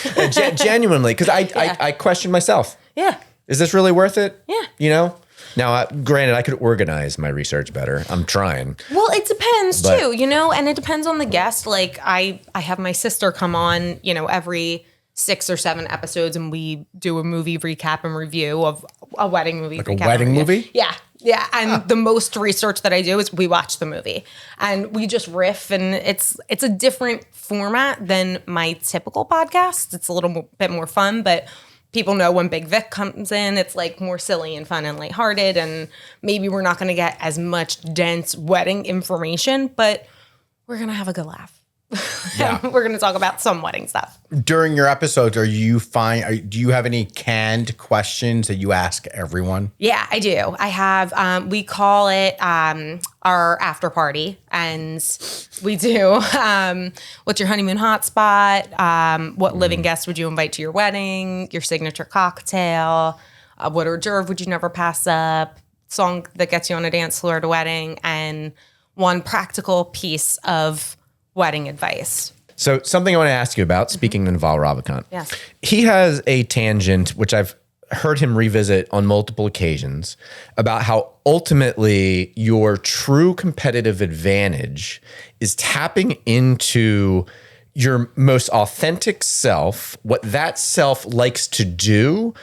Genuinely, because I question myself. Yeah. Is this really worth it? Yeah. Now, granted, I could organize my research better. I'm trying. Well, it depends too, and it depends on the guest. Like I have my sister come on, every 6 or 7 episodes, and we do a movie recap and review of a wedding movie. Like a wedding movie? Yeah. Yeah. And the most research that I do is we watch the movie and we just riff, and it's a different format than my typical podcast. It's a little bit more fun, but people know when Big Vic comes in, it's like more silly and fun and lighthearted, and maybe we're not going to get as much dense wedding information, but we're going to have a good laugh. Yeah. We're going to talk about some wedding stuff. During your episodes, do you have any canned questions that you ask everyone? Yeah, I do. I have, we call it our after party, and we do, what's your honeymoon hotspot? What living guest would you invite to your wedding? Your signature cocktail? What hors d'oeuvre would you never pass up? Song that gets you on a dance floor at a wedding, and one practical piece of wedding advice. So something I want to ask you about, speaking of Naval Ravikant. Yes. He has a tangent, which I've heard him revisit on multiple occasions, about how ultimately your true competitive advantage is tapping into your most authentic self, what that self likes to do,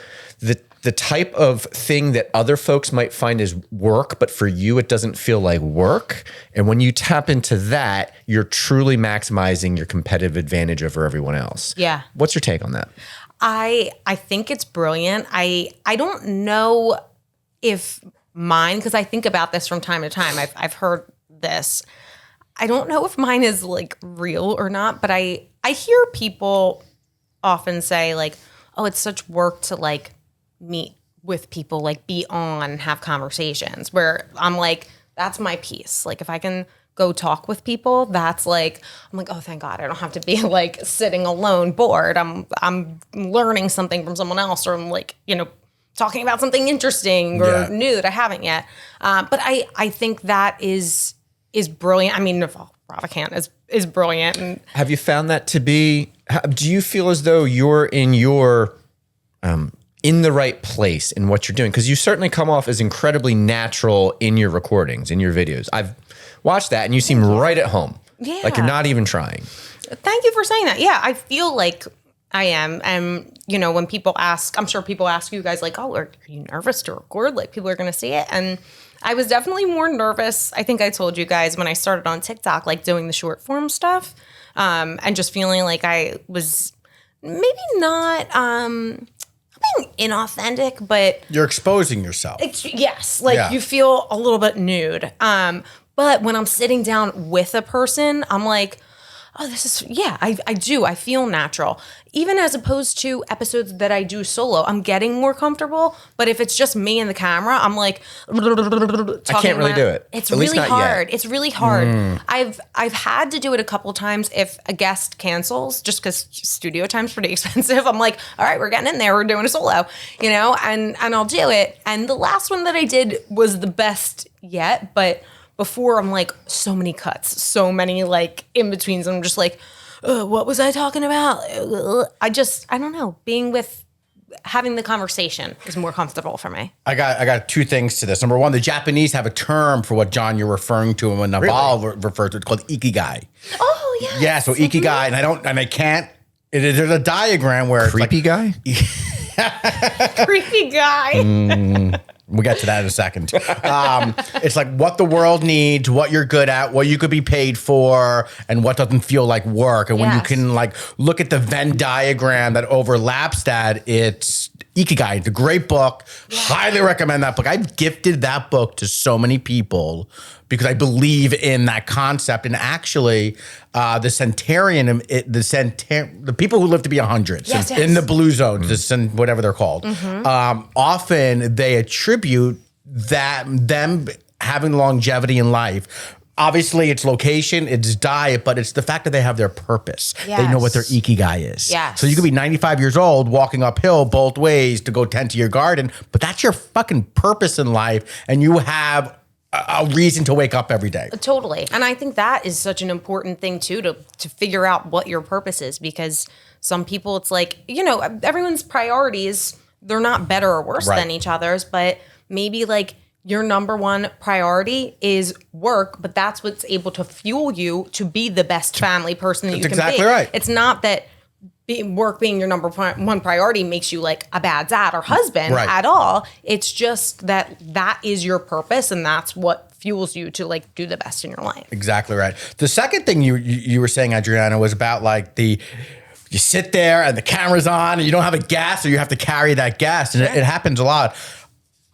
the type of thing that other folks might find is work, but for you, it doesn't feel like work. And when you tap into that, you're truly maximizing your competitive advantage over everyone else. Yeah. What's your take on that? I think it's brilliant. I don't know if mine, because I think about this from time to time. I've heard this. I don't know if mine is like real or not, but I hear people often say like, oh, it's such work to like meet with people, like be on, have conversations where I'm like, that's my piece. Like if I can go talk with people, that's like, I'm like, oh, thank God I don't have to be like sitting alone bored. I'm learning something from someone else, or I'm like, talking about something interesting or new that I haven't yet. But I think that is brilliant. I mean, Ravikant is brilliant. And have you found that to be, do you feel as though you're in the right place in what you're doing? Because you certainly come off as incredibly natural in your recordings, in your videos. I've watched that and you seem right at home. Yeah. Like you're not even trying. Thank you for saying that. Yeah, I feel like I am. And, when people ask, I'm sure people ask you guys like, oh, are you nervous to record? Like people are going to see it. And I was definitely more nervous. I think I told you guys when I started on TikTok, like doing the short form stuff, and just feeling like I was maybe not being inauthentic, but you're exposing yourself. You feel a little bit nude. But when I'm sitting down with a person, I'm like, oh, this is, I do. I feel natural. Even as opposed to episodes that I do solo, I'm getting more comfortable. But if it's just me and the camera, I'm like, I can't really do it. It's At least really not yet. hard. It's really hard. I've had to do it a couple times if a guest cancels, just because studio time's pretty expensive. I'm like, all right, we're getting in there. We're doing a solo, and I'll do it. And the last one that I did was the best yet, but before I'm like, so many cuts, so many like in betweens. I'm just like, what was I talking about? I don't know. Having the conversation is more comfortable for me. I got two things to this. Number one, the Japanese have a term for what, John, you're referring to, and when Naval refers to it, it's called ikigai. Oh yeah. Yeah, so ikigai, and I can't. There's a diagram where Creepy guy? Creepy guy. We'll get to that in a second. It's like what the world needs, what you're good at, what you could be paid for, and what doesn't feel like work. And when you can like look at the Venn diagram that overlaps that, it's Ikigai. It's a great book. Highly recommend that book. I've gifted that book to so many people because I believe in that concept. And actually, the people who live to be 100 in the blue zones, whatever they're called, often they attribute them having longevity in life. Obviously, it's location, it's diet, but it's the fact that they have their purpose. They know what their ikigai is. Yes. So you could be 95 years old walking uphill both ways to go tend to your garden, but that's your fucking purpose in life, and you have a reason to wake up every day. Totally. And I think that is such an important thing too, to figure out what your purpose is, because some people, it's like, everyone's priorities, they're not better or worse than each other's, but maybe like your number one priority is work, but that's what's able to fuel you to be the best family person that you can be. That's exactly right. It's not that work being your number one priority makes you like a bad dad or husband at all. It's just that is your purpose, and that's what fuels you to like do the best in your life. Exactly right. The second thing you were saying, Adriana, was about like you sit there and the camera's on and you don't have a guest, or you have to carry that guest, and it happens a lot.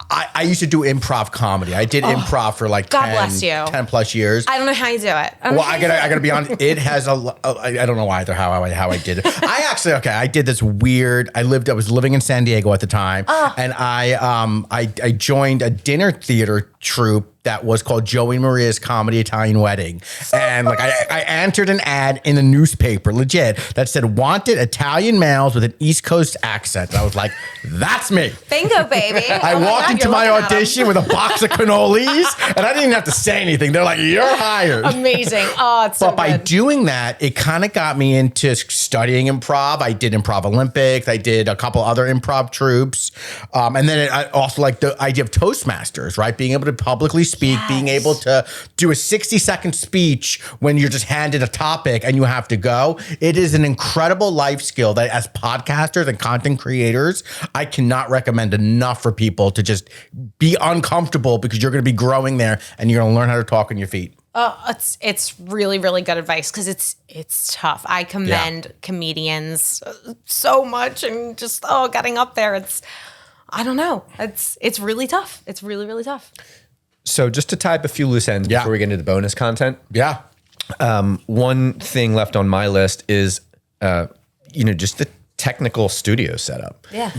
I used to do improv comedy. I did improv for like 10 plus years. I don't know how you do it. I gotta be honest. It has I don't know either how I did it. I did this weird. I was living in San Diego at the time, and I joined a dinner theater troupe that was called Joey Maria's Comedy Italian Wedding. And like I entered an ad in the newspaper, legit, that said wanted Italian males with an East Coast accent. And I was like, that's me. Bingo, baby. I walked into my audition with a box of cannolis, and I didn't even have to say anything. They're like, you're hired. Amazing. Oh, it's so But by doing that, it kind of got me into studying improv. I did Improv Olympics. I did a couple other improv troupes. And then I also like the idea of Toastmasters, right? Being able to publicly speak, being able to do a 60-second speech when you're just handed a topic and you have to go. It is an incredible life skill that as podcasters and content creators, I cannot recommend enough for people to just be uncomfortable, because you're going to be growing there and you're going to learn how to talk on your feet. It's really, really good advice, because it's tough. I commend comedians so much, and just getting up there, I don't know. It's really tough. It's really, really tough. So just to tie up a few loose ends before we get into the bonus content. Yeah. One thing left on my list is, just technical studio setup. Yeah.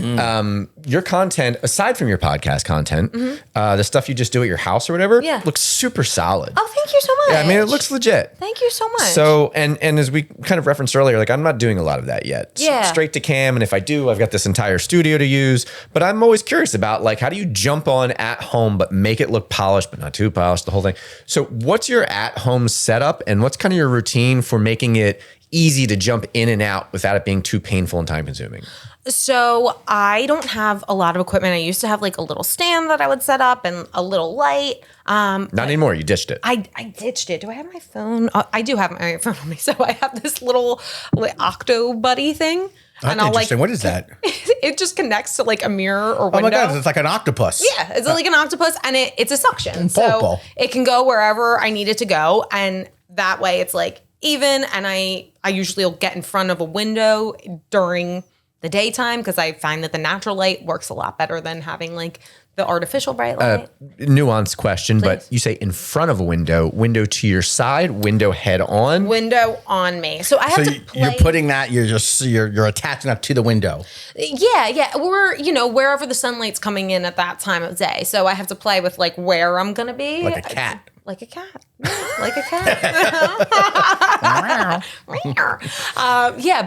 Your content, aside from your podcast content, the stuff you just do at your house or whatever, looks super solid. Oh, thank you so much. Yeah, I mean, it looks legit. Thank you so much. So, and as we kind of referenced earlier, like I'm not doing a lot of that yet. Yeah. Straight to cam. And if I do, I've got this entire studio to use. But I'm always curious about like, how do you jump on at home, but make it look polished, but not too polished, the whole thing. So what's your at home setup and what's kind of your routine for making it easy to jump in and out without it being too painful and time consuming? So I don't have a lot of equipment. I used to have like a little stand that I would set up and a little light. Not anymore. You ditched it. I ditched it. Do I have my phone? I do have my phone on me. So I have this little like, Octo Buddy thing. That's interesting. What is that? It just connects to like a mirror or window. Oh my God, it's like an octopus. Yeah, it's like an octopus and it's a suction. So Pulpo. it can go wherever I need it to go. And that way it's like even. And I usually will get in front of a window during the daytime because I find that the natural light works a lot better than having like the artificial bright light. Nuanced question, but you say in front of a window to your side, window head on. Window on me. So I have to play. You're putting that, you're attaching that to the window. Yeah. Or, wherever the sunlight's coming in at that time of day. So I have to play with like where I'm going to be. Like a cat. Like a cat. Like a cat.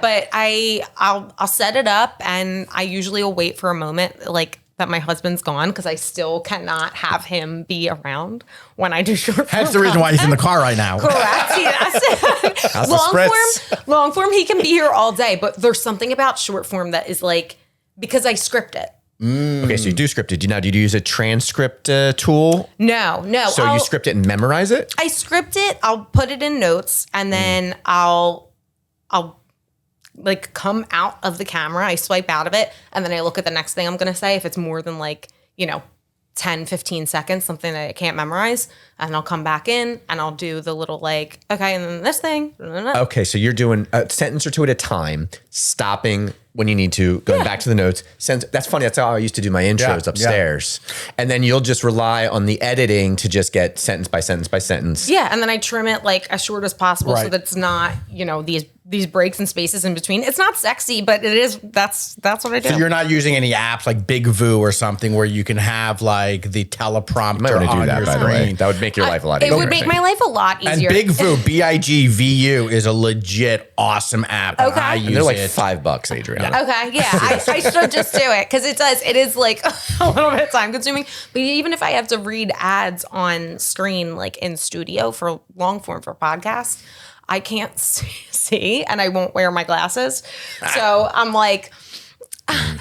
But I'll set it up and I usually will wait for a moment like that my husband's gone because I still cannot have him be around when I do short form. That's the reason why he's in the car right now. Correct. Yes. Long form, he can be here all day. But there's something about short form that is like, because I script it. Okay, so you do script it. Now, do you use a transcript tool? No. So you script it and memorize it? I script it. I'll put it in notes, and then I'll like come out of the camera. I swipe out of it, and then I look at the next thing I'm going to say. If it's more than like 10, 15 seconds, something that I can't memorize, and I'll come back in and I'll do the little like, okay, and then this thing. Okay, so you're doing a sentence or two at a time, stopping when you need to, going back to the notes. That's funny. That's how I used to do my intros upstairs. And then you'll just rely on the editing to just get sentence by sentence by sentence. Yeah, and then I trim it like as short as possible so Right. that it's not, these breaks and spaces in between. It's not sexy, but it is. That's what I do. So you're not using any apps like Big Vu or something where you can have like the teleprompter You might want to do on that, your by the way. screen. That would make your life a lot It easier. would make my life a lot And easier. Big Vu, BIGVU, is a legit awesome app. And Okay. I And use they're like it. $5, Adriana. Okay, yeah, I should just do it because it is like a little bit time consuming. But even if I have to read ads on screen, like in studio for long form for podcasts, I can't see and I won't wear my glasses. So I'm like,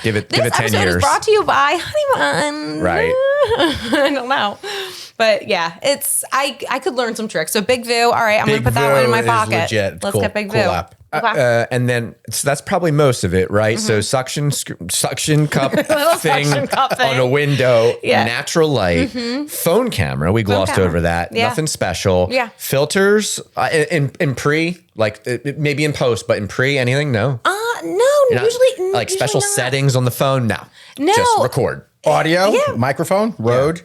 Give it this 10 episode years. is brought to you by Honeymoon. Right. I don't know. But yeah, I could learn some tricks. So Big Vu, all right, I'm going to put that one in my Is pocket. legit. Let's Cool. get Big Cool Vu. app. And then so that's probably most of it, right? So suction cup thing suction cup thing. on a window, Yeah. natural light, phone camera. We glossed camera. over that. Yeah. Nothing special. Yeah. Filters in pre, like maybe in post, but in pre, anything? No. No, Not- usually like special not. settings on the phone. No. No. Just record. Audio, Yeah. microphone, Rode.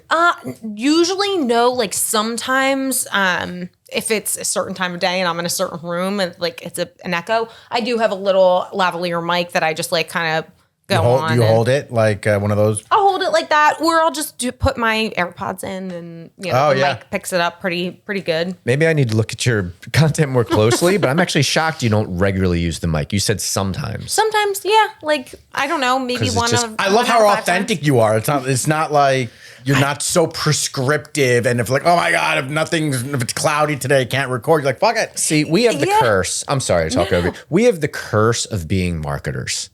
Usually no, like sometimes if it's a certain time of day and I'm in a certain room and like it's an echo, I do have a little lavalier mic that I just like kind of go on. Do you and hold it like one of those? I'll hold it like that, or I'll just put my AirPods in and the mic picks it up pretty good. Maybe I need to look at your content more closely, but I'm actually shocked you don't regularly use the mic. You said sometimes. Sometimes, yeah, like I don't know, maybe 'Cause it's one just- of I love one how out of 5 authentic times. you are. It's not like you're not so prescriptive. And if like, oh my God, if it's cloudy today, I can't record. You're like, fuck it. See, we have the Yeah. curse. I'm sorry to talk over you. We have the curse of being marketers.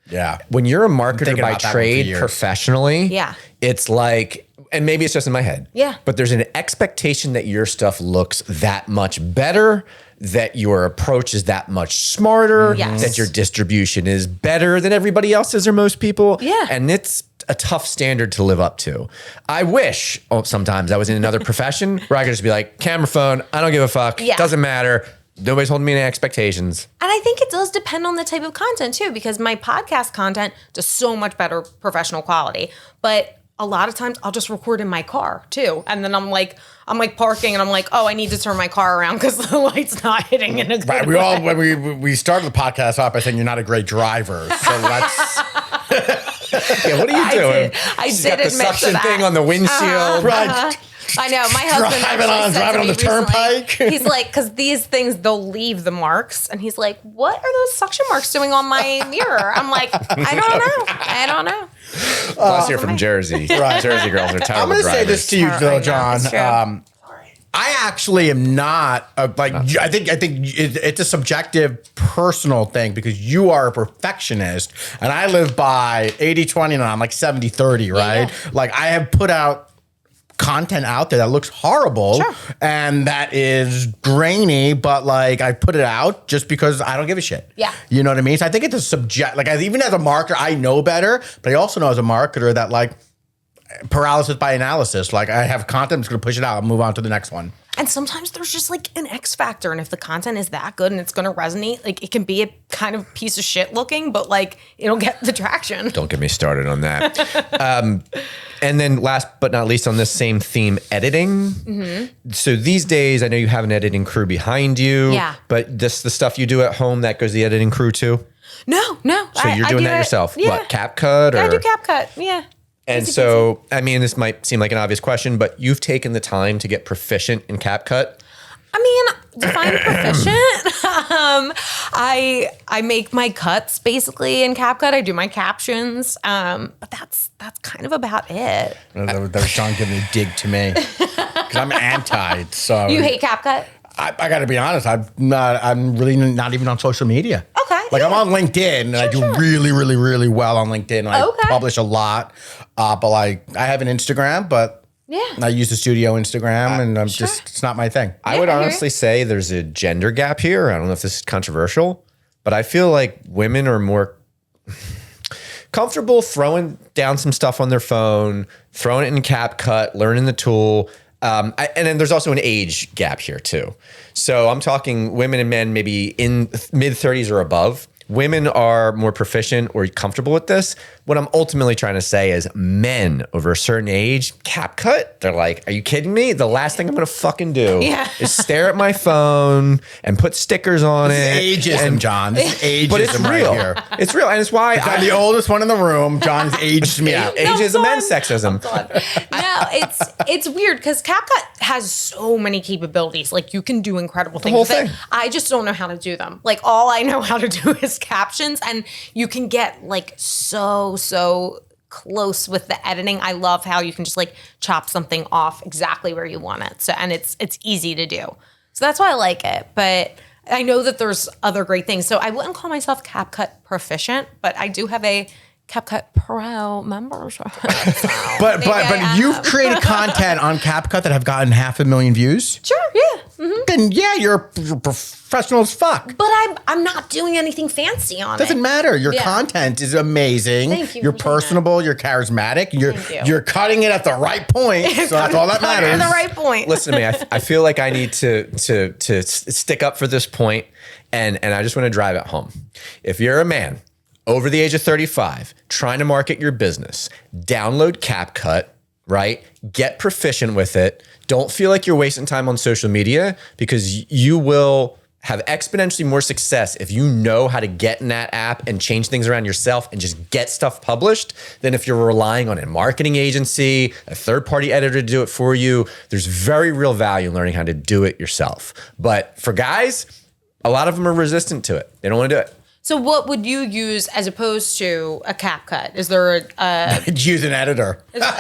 Yeah. When you're a marketer thinking by about that one for trade years. professionally, Yeah. it's like, and maybe it's just in my head. Yeah. But there's an expectation that your stuff looks that much better, that your approach is that much smarter, Yes. that your distribution is better than everybody else's or most people. Yeah. And it's a tough standard to live up to. I wish sometimes I was in another profession where I could just be like, camera phone, I don't give a fuck. Yeah. Doesn't matter. Nobody's holding me any expectations. And I think it does depend on the type of content too, because my podcast content does so much better professional quality. But a lot of times I'll just record in my car too. And then I'm like parking and I'm like, oh, I need to turn my car around because the light's not hitting in a good Right. way. When we started the podcast off by saying you're not a great driver. So let's. Yeah, what are you doing? I She's did got the admit to suction that. thing on the windshield. Right. I know. My husband Driving on the turnpike. He's like, because these things, they'll leave the marks. And he's like, what are those suction marks doing on my mirror? I'm like, I don't know. Plus, you're from Jersey. Right. Jersey girls are terrible I'm going to say drivers. this to you, I though, know, John. it's true. I actually am not I think it's a subjective personal thing because you are a perfectionist and I live by 80-20 and I'm like 70-30, right? Yeah. Like I have put out content out there that looks horrible Sure. and that is grainy, but like I put it out just because I don't give a shit. Yeah. You know what I mean? So I think it's a even as a marketer, I know better, but I also know as a marketer that like paralysis by analysis. Like I have content, I'm just going to push it out. I'll move on to the next one. And sometimes there's just like an X factor. And if the content is that good and it's going to resonate, like it can be a kind of piece of shit looking, but like it'll get the traction. Don't get me started on that. And then last but not least on this same theme, editing. Mm-hmm. So these days, I know you have an editing crew behind you. Yeah. But the stuff you do at home, that goes the editing crew too? No. So you're doing that yourself? Yeah. What, CapCut? I Or? do CapCut. Yeah. And Easy so, I mean, this might seem like an obvious question, but you've taken the time to get proficient in CapCut. I mean, define proficient. I make my cuts basically in CapCut. I do my captions, but that's kind of about it. That was John giving a dig to me because I'm anti. So You hate CapCut? I got to be honest. I'm really not even on social media. Okay, Like I'm yeah. on LinkedIn and I do really, really, really well on LinkedIn. And I Okay. publish a lot. But like I have an Instagram, but Yeah. I use the studio Instagram and I'm just, it's not my thing. I would I hear honestly say there's a gender gap here. I don't know if this is controversial, but I feel like women are more comfortable throwing down some stuff on their phone, throwing it in CapCut, learning the tool. And then there's also an age gap here too. So I'm talking women and men maybe in mid 30s or above. Women are more proficient or comfortable with this. What I'm ultimately trying to say is men over a certain age, CapCut, they're like, are you kidding me? The last thing I'm going to fucking do is stare at my phone and put stickers on it. Ageism, John. This is ageism But it's right real. here. It's real. And it's why I'm the oldest one in the room. John's aged me out. ageism and sexism. No, it's weird because CapCut has so many capabilities. Like you can do incredible things whole with it. thing. I just don't know how to do them. Like all I know how to do is captions, and you can get like so close with the editing. I love how you can just like chop something off exactly where you want it. So and it's easy to do. So that's why I like it. But I know that there's other great things. So I wouldn't call myself CapCut proficient, but I do have a CapCut Pro membership. But you've created content on CapCut that have gotten 500,000 views. Sure, yeah. Mm-hmm. Then yeah, you're a professional as fuck. But I'm not doing anything fancy on it. Doesn't matter. Your Yeah. content is amazing. Thank you You're for saying personable. You're charismatic. Thank you. You're cutting it at the right point. So that's all that At matters. the right point. Listen to me. I feel like I need to stick up for this point, and I just want to drive it home. If you're a man over the age of 35 trying to market your business, download CapCut, right? Get proficient with it. Don't feel like you're wasting time on social media because you will have exponentially more success if you know how to get in that app and change things around yourself and just get stuff published than if you're relying on a marketing agency, a third-party editor to do it for you. There's very real value in learning how to do it yourself. But for guys, a lot of them are resistant to it. They don't want to do it. So what would you use as opposed to a CapCut? Is there a Use an editor. an editor?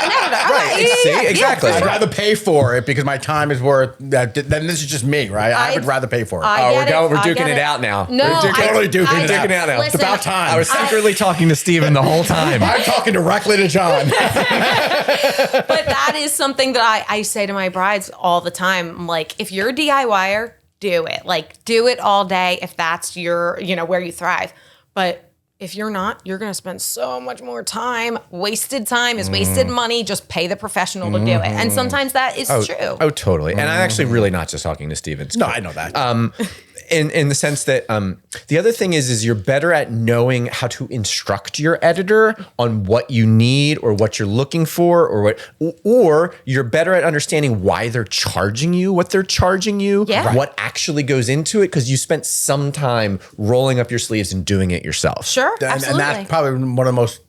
Right. See, exactly. I'd rather pay for it because my time is worth that. Then this is just me, right? I would rather pay for it. We're duking it out now. No, We're totally duking it out. now. It's about time. I was secretly talking to Steven the whole time. I'm talking directly to John. But that is something that I say to my brides all the time. I'm like, if you're a DIYer, do it. Like, do it all day if that's your, where you thrive. But if you're not, you're going to spend so much more time. Wasted time is wasted money. Just pay the professional to do it. And sometimes that is true. Oh, totally. And I'm actually really not just talking to Steven. No, I know that. in the sense that the other thing is you're better at knowing how to instruct your editor on what you need or what you're looking for, or you're better at understanding why they're charging you what they're charging you, what actually goes into it, because you spent some time rolling up your sleeves and doing it yourself. Sure, absolutely. And that's probably one of the most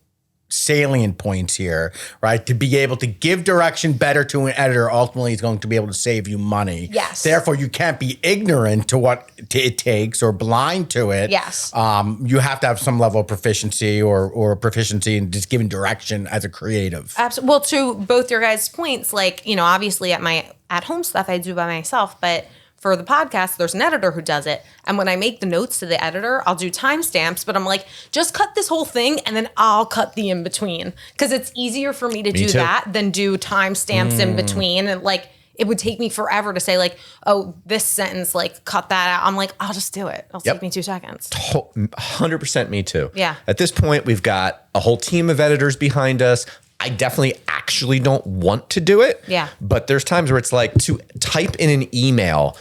salient points here, right? To be able to give direction better to an editor ultimately is going to be able to save you money. Yes. Therefore, you can't be ignorant to what it takes or blind to it. Yes. You have to have some level of proficiency or proficiency in just giving direction as a creative. Absolutely. Well, to both your guys' points, like, you know, obviously at my at-home stuff I do by myself, but for the podcast, there's an editor who does it. And when I make the notes to the editor, I'll do timestamps, but I'm like, just cut this whole thing and then I'll cut the in-between. Because it's easier for me to do that than do timestamps in between. And like, it would take me forever to say like, oh, this sentence, like cut that out. I'm like, I'll just do it. It'll take me 2 seconds. 100% me too. Yeah. At this point, we've got a whole team of editors behind us. I definitely actually don't want to do it. Yeah. But there's times where it's like to type in an email,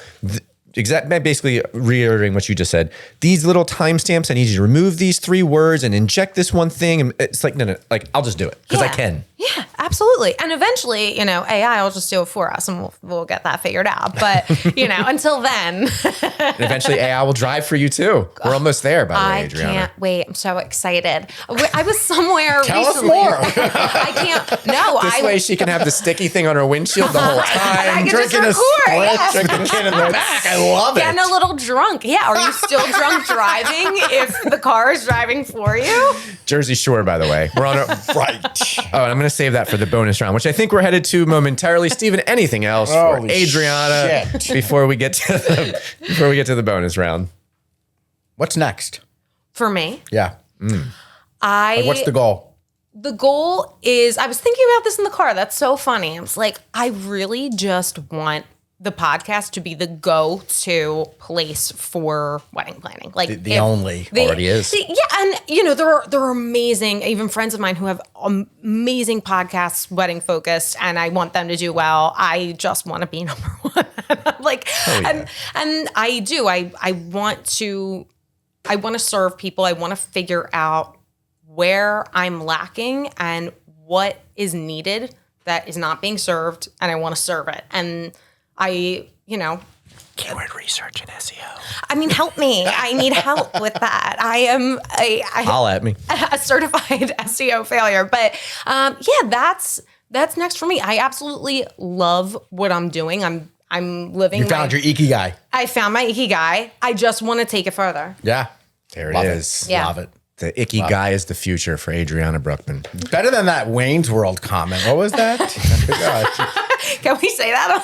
basically reiterating what you just said. These little timestamps, I need you to remove these 3 words and inject this one thing. And it's like, no, like I'll just do it because I can. Yeah, absolutely. And eventually, you know, AI will just do it for us and we'll get that figured out. But, you know, until then. And eventually AI will drive for you too. We're almost there, by the way, Adriana. I can't wait. I'm so excited. I was somewhere Tell recently. us more. I can't. No, This way she can have the sticky thing on her windshield the whole I time. can just Drinking a record. split, Yes. drinking a kid in the back. I love it. Getting a little drunk. Yeah. Are you still drunk driving if the car is driving for you? Jersey Shore, by the way. We're on a Right. Oh, and I'm going to save that for the bonus round, which I think we're headed to momentarily. Steven, anything else for Holy Adriana shit. before we get to the bonus round? What's next? For me, Yeah. Like, what's the goal? the goal is, I was thinking about this in the car. That's so funny. I was like, I really just want the podcast to be the go-to place for wedding planning. Like The only. Already is. Yeah, and you know, there are amazing, even friends of mine who have amazing podcasts, wedding focused, and I want them to do well. I just want to be number one. Like, and I do. I want to serve people. I want to figure out where I'm lacking and what is needed that is not being served, and I want to serve it. And Keyword research and SEO. I mean, help me. I need help with that. I am Holla at me. a certified SEO failure. But that's next for me. I absolutely love what I'm doing. I'm living. You found your ikigai. I found my ikigai. I just want to take it further. Yeah. There Love it is. Yeah. Love it. The icky guy is the future for Adriana Brauckmann. Better than that Wayne's World comment. What was that? I forgot. Can we say that on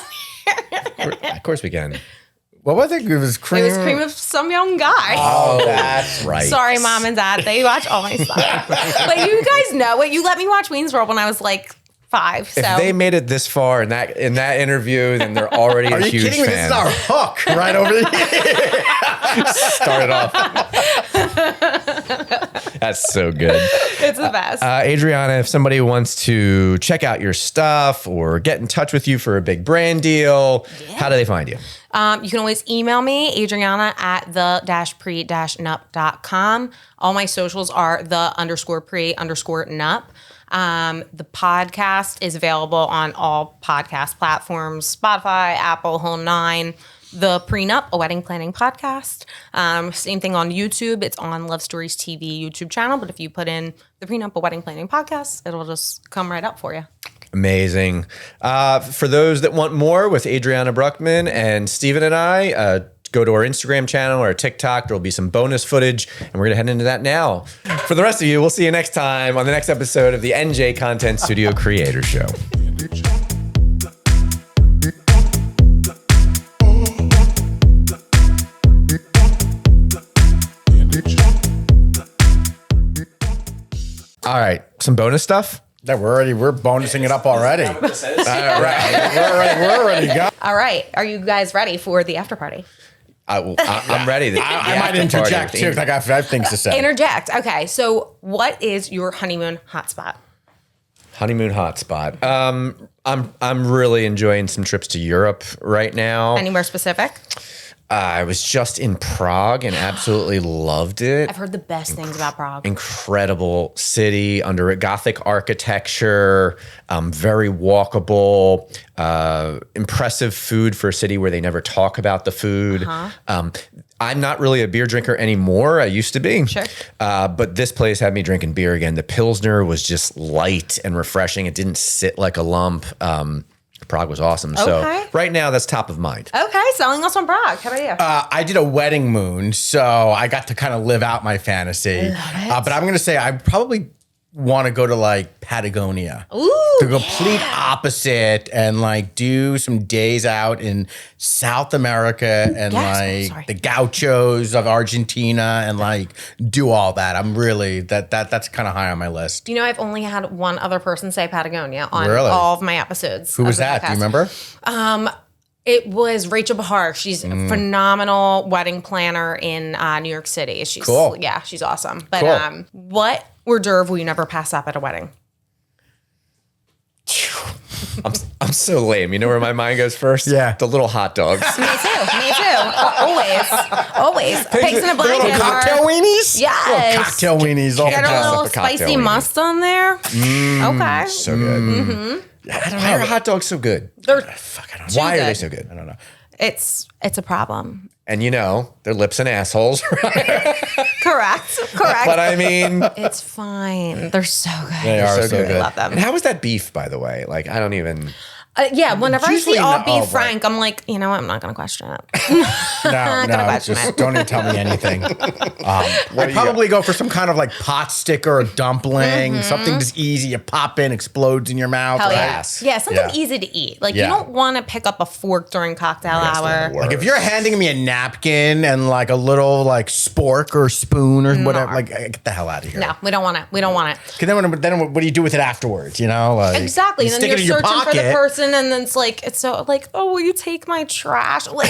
Of course we can. What was it? It was cream. It was cream of some young guy. Oh, that's right. Sorry, mom and dad. They watch all my stuff. But you guys know it. You let me watch Wayne's World when I was like 5. So If they made it this far in that interview, then they're already Are a you huge kidding me? This fan. is our hook right over here. Started off. That's so good. it's the best. Adriana, if somebody wants to check out your stuff or get in touch with you for a big brand deal, how do they find you? You can always email me, Adriana at the-pre-nup.com. All my socials are the_pre_nup. The podcast is available on all podcast platforms, Spotify, Apple, whole 9. The Pre-Nup, a wedding planning podcast. Same thing on YouTube. It's on LoveStoriesTV YouTube channel. But if you put in the Pre-Nup, a wedding planning podcast, it'll just come right up for you. Amazing. For those that want more with Adriana Brauckmann and Steven and I, go to our Instagram channel or TikTok. There'll be some bonus footage, and we're going to head into that now. For the rest of you, we'll see you next time on the next episode of the NJ Content Studio Creator Show. All right, some bonus stuff. Yeah, we're bonusing it up already. All right, we're already got. All right. Are you guys ready for the after party? I'm ready. I might interject too. I got 5 things to say. Interject. Okay. So what is your honeymoon hotspot? Honeymoon hotspot. I'm really enjoying some trips to Europe right now. Anywhere specific? I was just in Prague and absolutely loved it. I've heard the best things about Prague. Incredible city under Gothic architecture, very walkable, impressive food for a city where they never talk about the food. I'm not really a beer drinker anymore. I used to be. Sure. But this place had me drinking beer again. The Pilsner was just light and refreshing. It didn't sit like a lump. Prague was awesome. So right now, that's top of mind. Okay, selling us on Prague. How about you? I did a wedding moon, so I got to kind of live out my fantasy. But I'm going to say I probably want to go to like Patagonia. Ooh, the complete opposite, and like do some days out in South America and like the gauchos of Argentina and like do all that. I'm really that's kind of high on my list. You know, I've only had one other person say Patagonia on all of my episodes. Who was that? Do you remember? It was Rachel Bahar. She's a phenomenal wedding planner in New York City. She's cool. Yeah, she's awesome. But what hors d'oeuvre will you never pass up at a wedding? I'm so lame. You know where my mind goes first? Yeah. The little hot dogs. Me too. Always. Pigs in a blanket. Cocktail weenies? Yes. Cocktail weenies. Get a little spicy must on there. Okay. So good. I don't know. Why are hot dogs so good? They're Why are they so good? I don't know. It's a problem. And you know, they're lips and assholes. Correct. But I mean, It's fine. They're so good. They are so I good. love them. and how was that beef, by the way? Like, I don't even. Yeah, whenever I Usually see all not- beef oh, frank, I'm like, you know what? I'm not going to question it. No, question just it. don't even tell me anything. I'd probably go for some kind of like pot sticker or dumpling, something just easy. You pop in, explodes in your mouth. Hell right? yeah. Yeah, something Yeah. easy to eat. Like, Yeah. you don't want to pick up a fork during cocktail hour. Like if you're handing me a napkin and like a little like spork or spoon or whatever, like get the hell out of here. No, we don't want it. We don't want it. Because then what do you do with it afterwards? You know, like Exactly. you And then stick you're it in your searching for the pocket. person, and then it's so like, oh, will you take my trash? Like,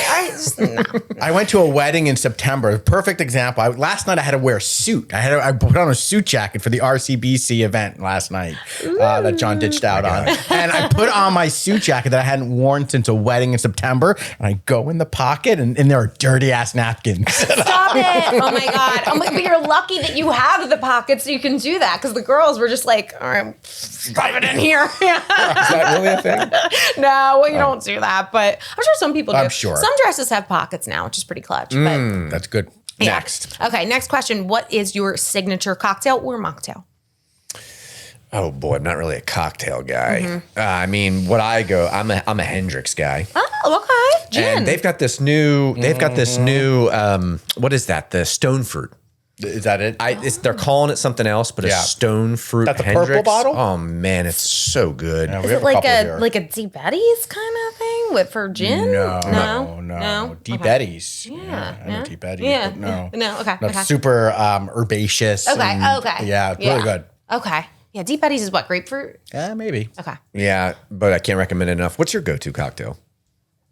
no. I went to a wedding in September. Perfect example. Last night I had to wear a suit. I put on a suit jacket for the RCBC event last night that John ditched out on. And I put on my suit jacket that I hadn't worn since a wedding in September. And I go in the pocket and there are dirty ass napkins. Stop it. Oh my God. But you're lucky that you have the pockets so you can do that, because the girls were just like, all right, stuff it in here. Is that really a thing? No, well, you don't do that, but I'm sure some people do. I'm sure. Some dresses have pockets now, which is pretty clutch. But That's good. yeah. Next. Okay, next question. What is your signature cocktail or mocktail? Oh boy, I'm not really a cocktail guy. I mean, what I go, I'm a Hendrix guy. Oh, okay. Gin. And they've got this new, what is that? The stone fruit. Is that it? They're calling it something else, but a stone fruit That the Hendrix. purple bottle? Oh man, it's so good. Yeah, we is have it like couple a here. like a Deep Eddies kind of thing for gin? No. Deep Okay. Eddies. Yeah. I know Deep Eddies. Yeah. But no. No. Okay. No, Okay. super herbaceous. Okay. and- Okay. Yeah, it's really good. Okay. Yeah. Deep Eddies is what? Grapefruit. Yeah, maybe. Okay. Yeah, but I can't recommend it enough. What's your go-to cocktail?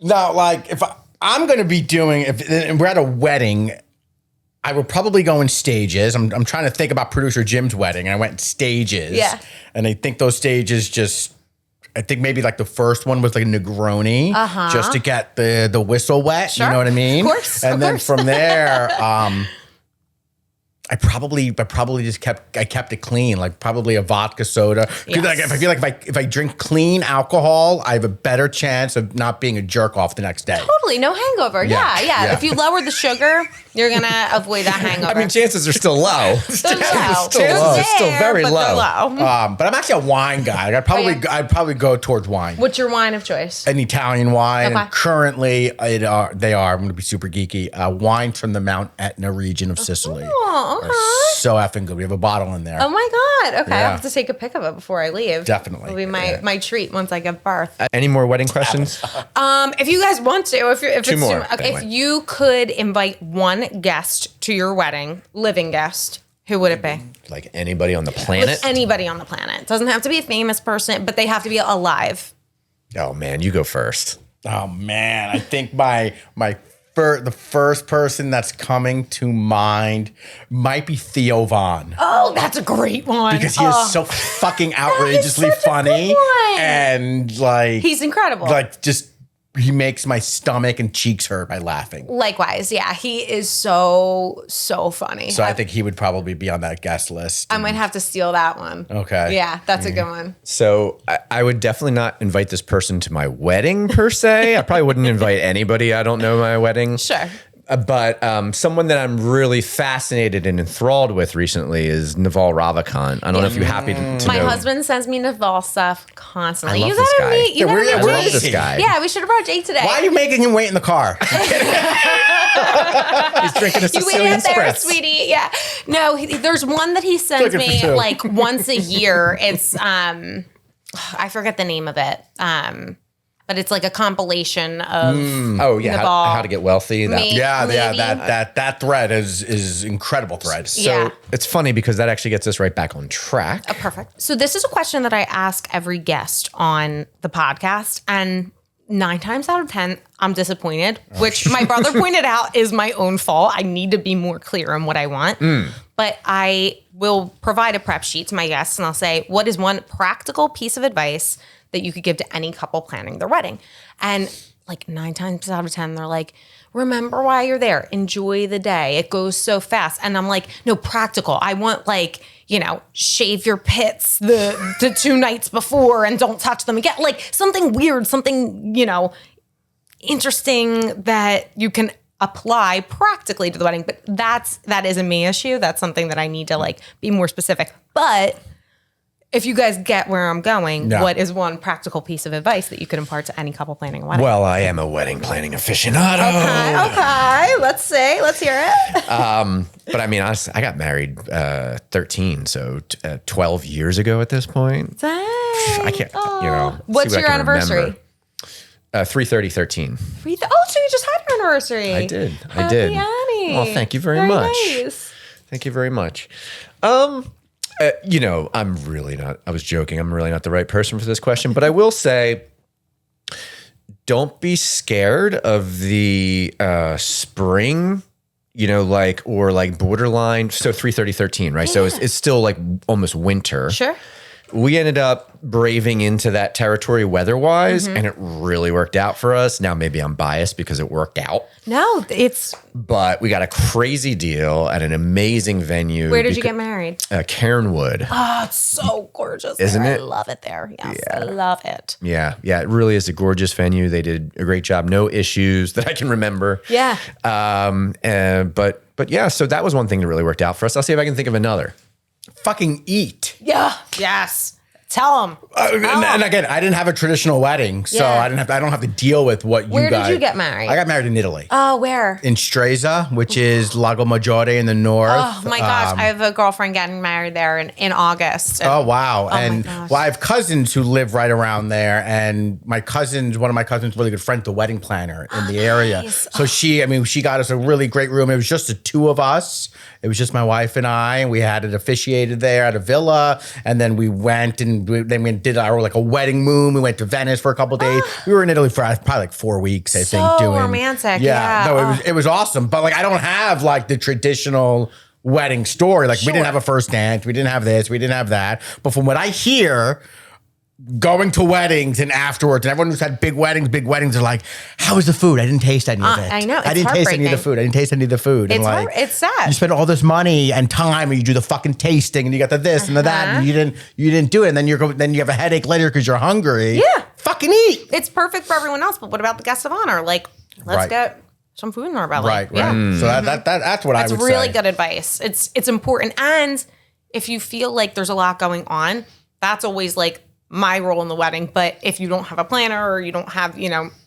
No, like if I'm going to be doing, if we're at a wedding, I would probably go in stages. I'm trying to think about producer Jim's wedding, and I went in stages. Yeah. And I think those stages I think maybe like the first one was like a Negroni, just to get the whistle wet. Sure. You know what I mean? Of course. And then from there, I probably just kept it clean, like probably a vodka soda. 'Cause Yes. like, I feel like if I drink clean alcohol, I have a better chance of not being a jerk off the next day. Totally. No hangover. Yeah. Yeah. Yeah. If you lower the sugar, you're going to avoid that hangover. I mean, chances are still low. They're low. Chances They're are still there, very but low. they're low. But I'm actually a wine guy. I'd probably go towards wine. What's your wine of choice? An Italian wine. Okay. Currently, they are. I'm going to be super geeky. Wines from the Mount Etna region of Sicily. Oh, Are okay. so effing good. We have a bottle in there. Oh my God. Okay. I Yeah. have to take a pic of it before I leave. Definitely. It'll be my treat once I give birth. Any more wedding questions? If you guys want to, if Two it's more, okay, if anyway. you could invite one guest to your wedding, living guest, who would it be? Like anybody on the planet? Like anybody on the planet. Doesn't have to be a famous person, but they have to be alive. Oh man, you go first. Oh man, I think the first person that's coming to mind might be Theo Von. Oh, that's a great one. Because he is so fucking outrageously such a good funny one. and like He's incredible. like just he makes my stomach and cheeks hurt by laughing. Likewise, yeah, he is so funny. So I think he would probably be on that guest list. I might have to steal that one. Okay. Yeah, that's a good one. So I would definitely not invite this person to my wedding per se. I probably wouldn't invite anybody I don't know my wedding. Sure. But someone that I'm really fascinated and enthralled with recently is Naval Ravikant. I don't know if you're happy to My know. husband sends me Naval stuff constantly. I love You this gotta guy. meet. You Yeah, gotta where- meet where Jake. is this guy? Yeah, we should have brought Jake today. Why are you making him wait in the car? He's drinking a You wait Sicilian out there, Spritz. sweetie. Yeah. No, there's one that he sends Looking for me two. like once a year. It's I forget the name of it. But it's like a compilation of Oh yeah, Naval. how to get wealthy. That, Me. Yeah, Maybe. that thread is incredible thread. So Yeah. it's funny because that actually gets us right back on track. Perfect. So this is a question that I ask every guest on the podcast, and 9 times out of 10, I'm disappointed, which my brother pointed out is my own fault. I need to be more clear on what I want. But I will provide a prep sheet to my guests, and I'll say, what is one practical piece of advice that you could give to any couple planning their wedding? And like 9 times out of 10, they're like, remember why you're there. Enjoy the day. It goes so fast. And I'm like, no, practical. I want like, shave your pits the 2 nights before and don't touch them again. Like something weird, something, interesting that you can apply practically to the wedding. But that is a me issue. That's something that I need to like be more specific. But if you guys get where I'm going, Yeah. what is one practical piece of advice that you could impart to any couple planning a wedding? Well, I am a wedding planning aficionado. Okay, let's hear it. But I mean, honestly, I got married 13, so 12 years ago at this point. I can't, What's see what your I can anniversary? remember. 3/30/13. So you just had your anniversary. I did. Happy Annie. Well, thank you very much. Nice. Thank you very much. I was joking. I'm really not the right person for this question, but I will say, don't be scared of the spring, or borderline. So 3/30/13, right? So it's still like almost winter. Sure. We ended up braving into that territory weather-wise, and it really worked out for us. Now, maybe I'm biased because it worked out. No, it's. But we got a crazy deal at an amazing venue. Where did you get married? Cairnwood. Oh, it's so gorgeous. Isn't there. it? I love it there. Yes, I love it. Yeah, it really is a gorgeous venue. They did a great job. No issues that I can remember. Yeah. But yeah, so that was one thing that really worked out for us. I'll see if I can think of another. Fucking eat. Yeah. Yes. Tell them. And again, I didn't have a traditional wedding, so Yeah. I don't have to deal with what Where you guys. did you get married? I got married in Italy. Oh, where? In Stresa, which is Lago Maggiore in the north. Oh my gosh, I have a girlfriend getting married there in August. And- Oh wow! my And gosh. I have cousins who live right around there, and one of my cousins, really good friend, the wedding planner in the area. Nice. So she got us a really great room. It was just the two of us. It was just my wife and I, and we had it officiated there at a villa, and then we went and then we did our like a wedding moon. We went to Venice for a couple days. We were in Italy for probably like 4 weeks, I think. So Doing romantic, yeah. No, it was awesome. But like I don't have like the traditional wedding story. Like we didn't have a first dance, we didn't have this, we didn't have that. But from what I hear, going to weddings and afterwards, and everyone who's had big weddings are like, how was the food? I didn't taste any of it. I know, I it's didn't taste any of the heartbreaking. food. I didn't taste any of the food. And like, It's sad. you spend all this money and time, and you do the fucking tasting, and you got the this and the that, and you didn't do it, and then you have a headache later because you're hungry. Yeah. Fucking eat. It's perfect for everyone else, but what about the guest of honor? Like, let's Right. get some food in our belly. Right. Yeah. So that's what I That's would really say. good advice. It's important. And if you feel like there's a lot going on, that's always like my role in the wedding. But if you don't have a planner or you don't have,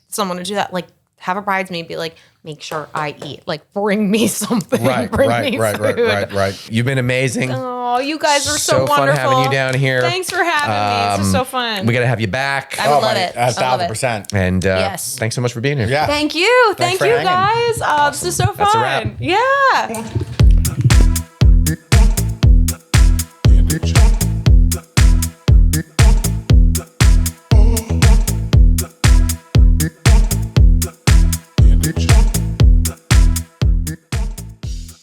someone to do that, like have a bridesmaid be like, make sure I eat. Like bring me something. Bring me food. Right. You've been amazing. Oh, you guys are so fun wonderful. having you down here. Thanks for having me. This is so fun. We got to have you back. I would love it. I love it. 1,000%. And Yes. thanks so much for being here. Yeah. Thank you. Thank for you, hanging. guys. This is so fun. That's a wrap. Yeah. Bitch.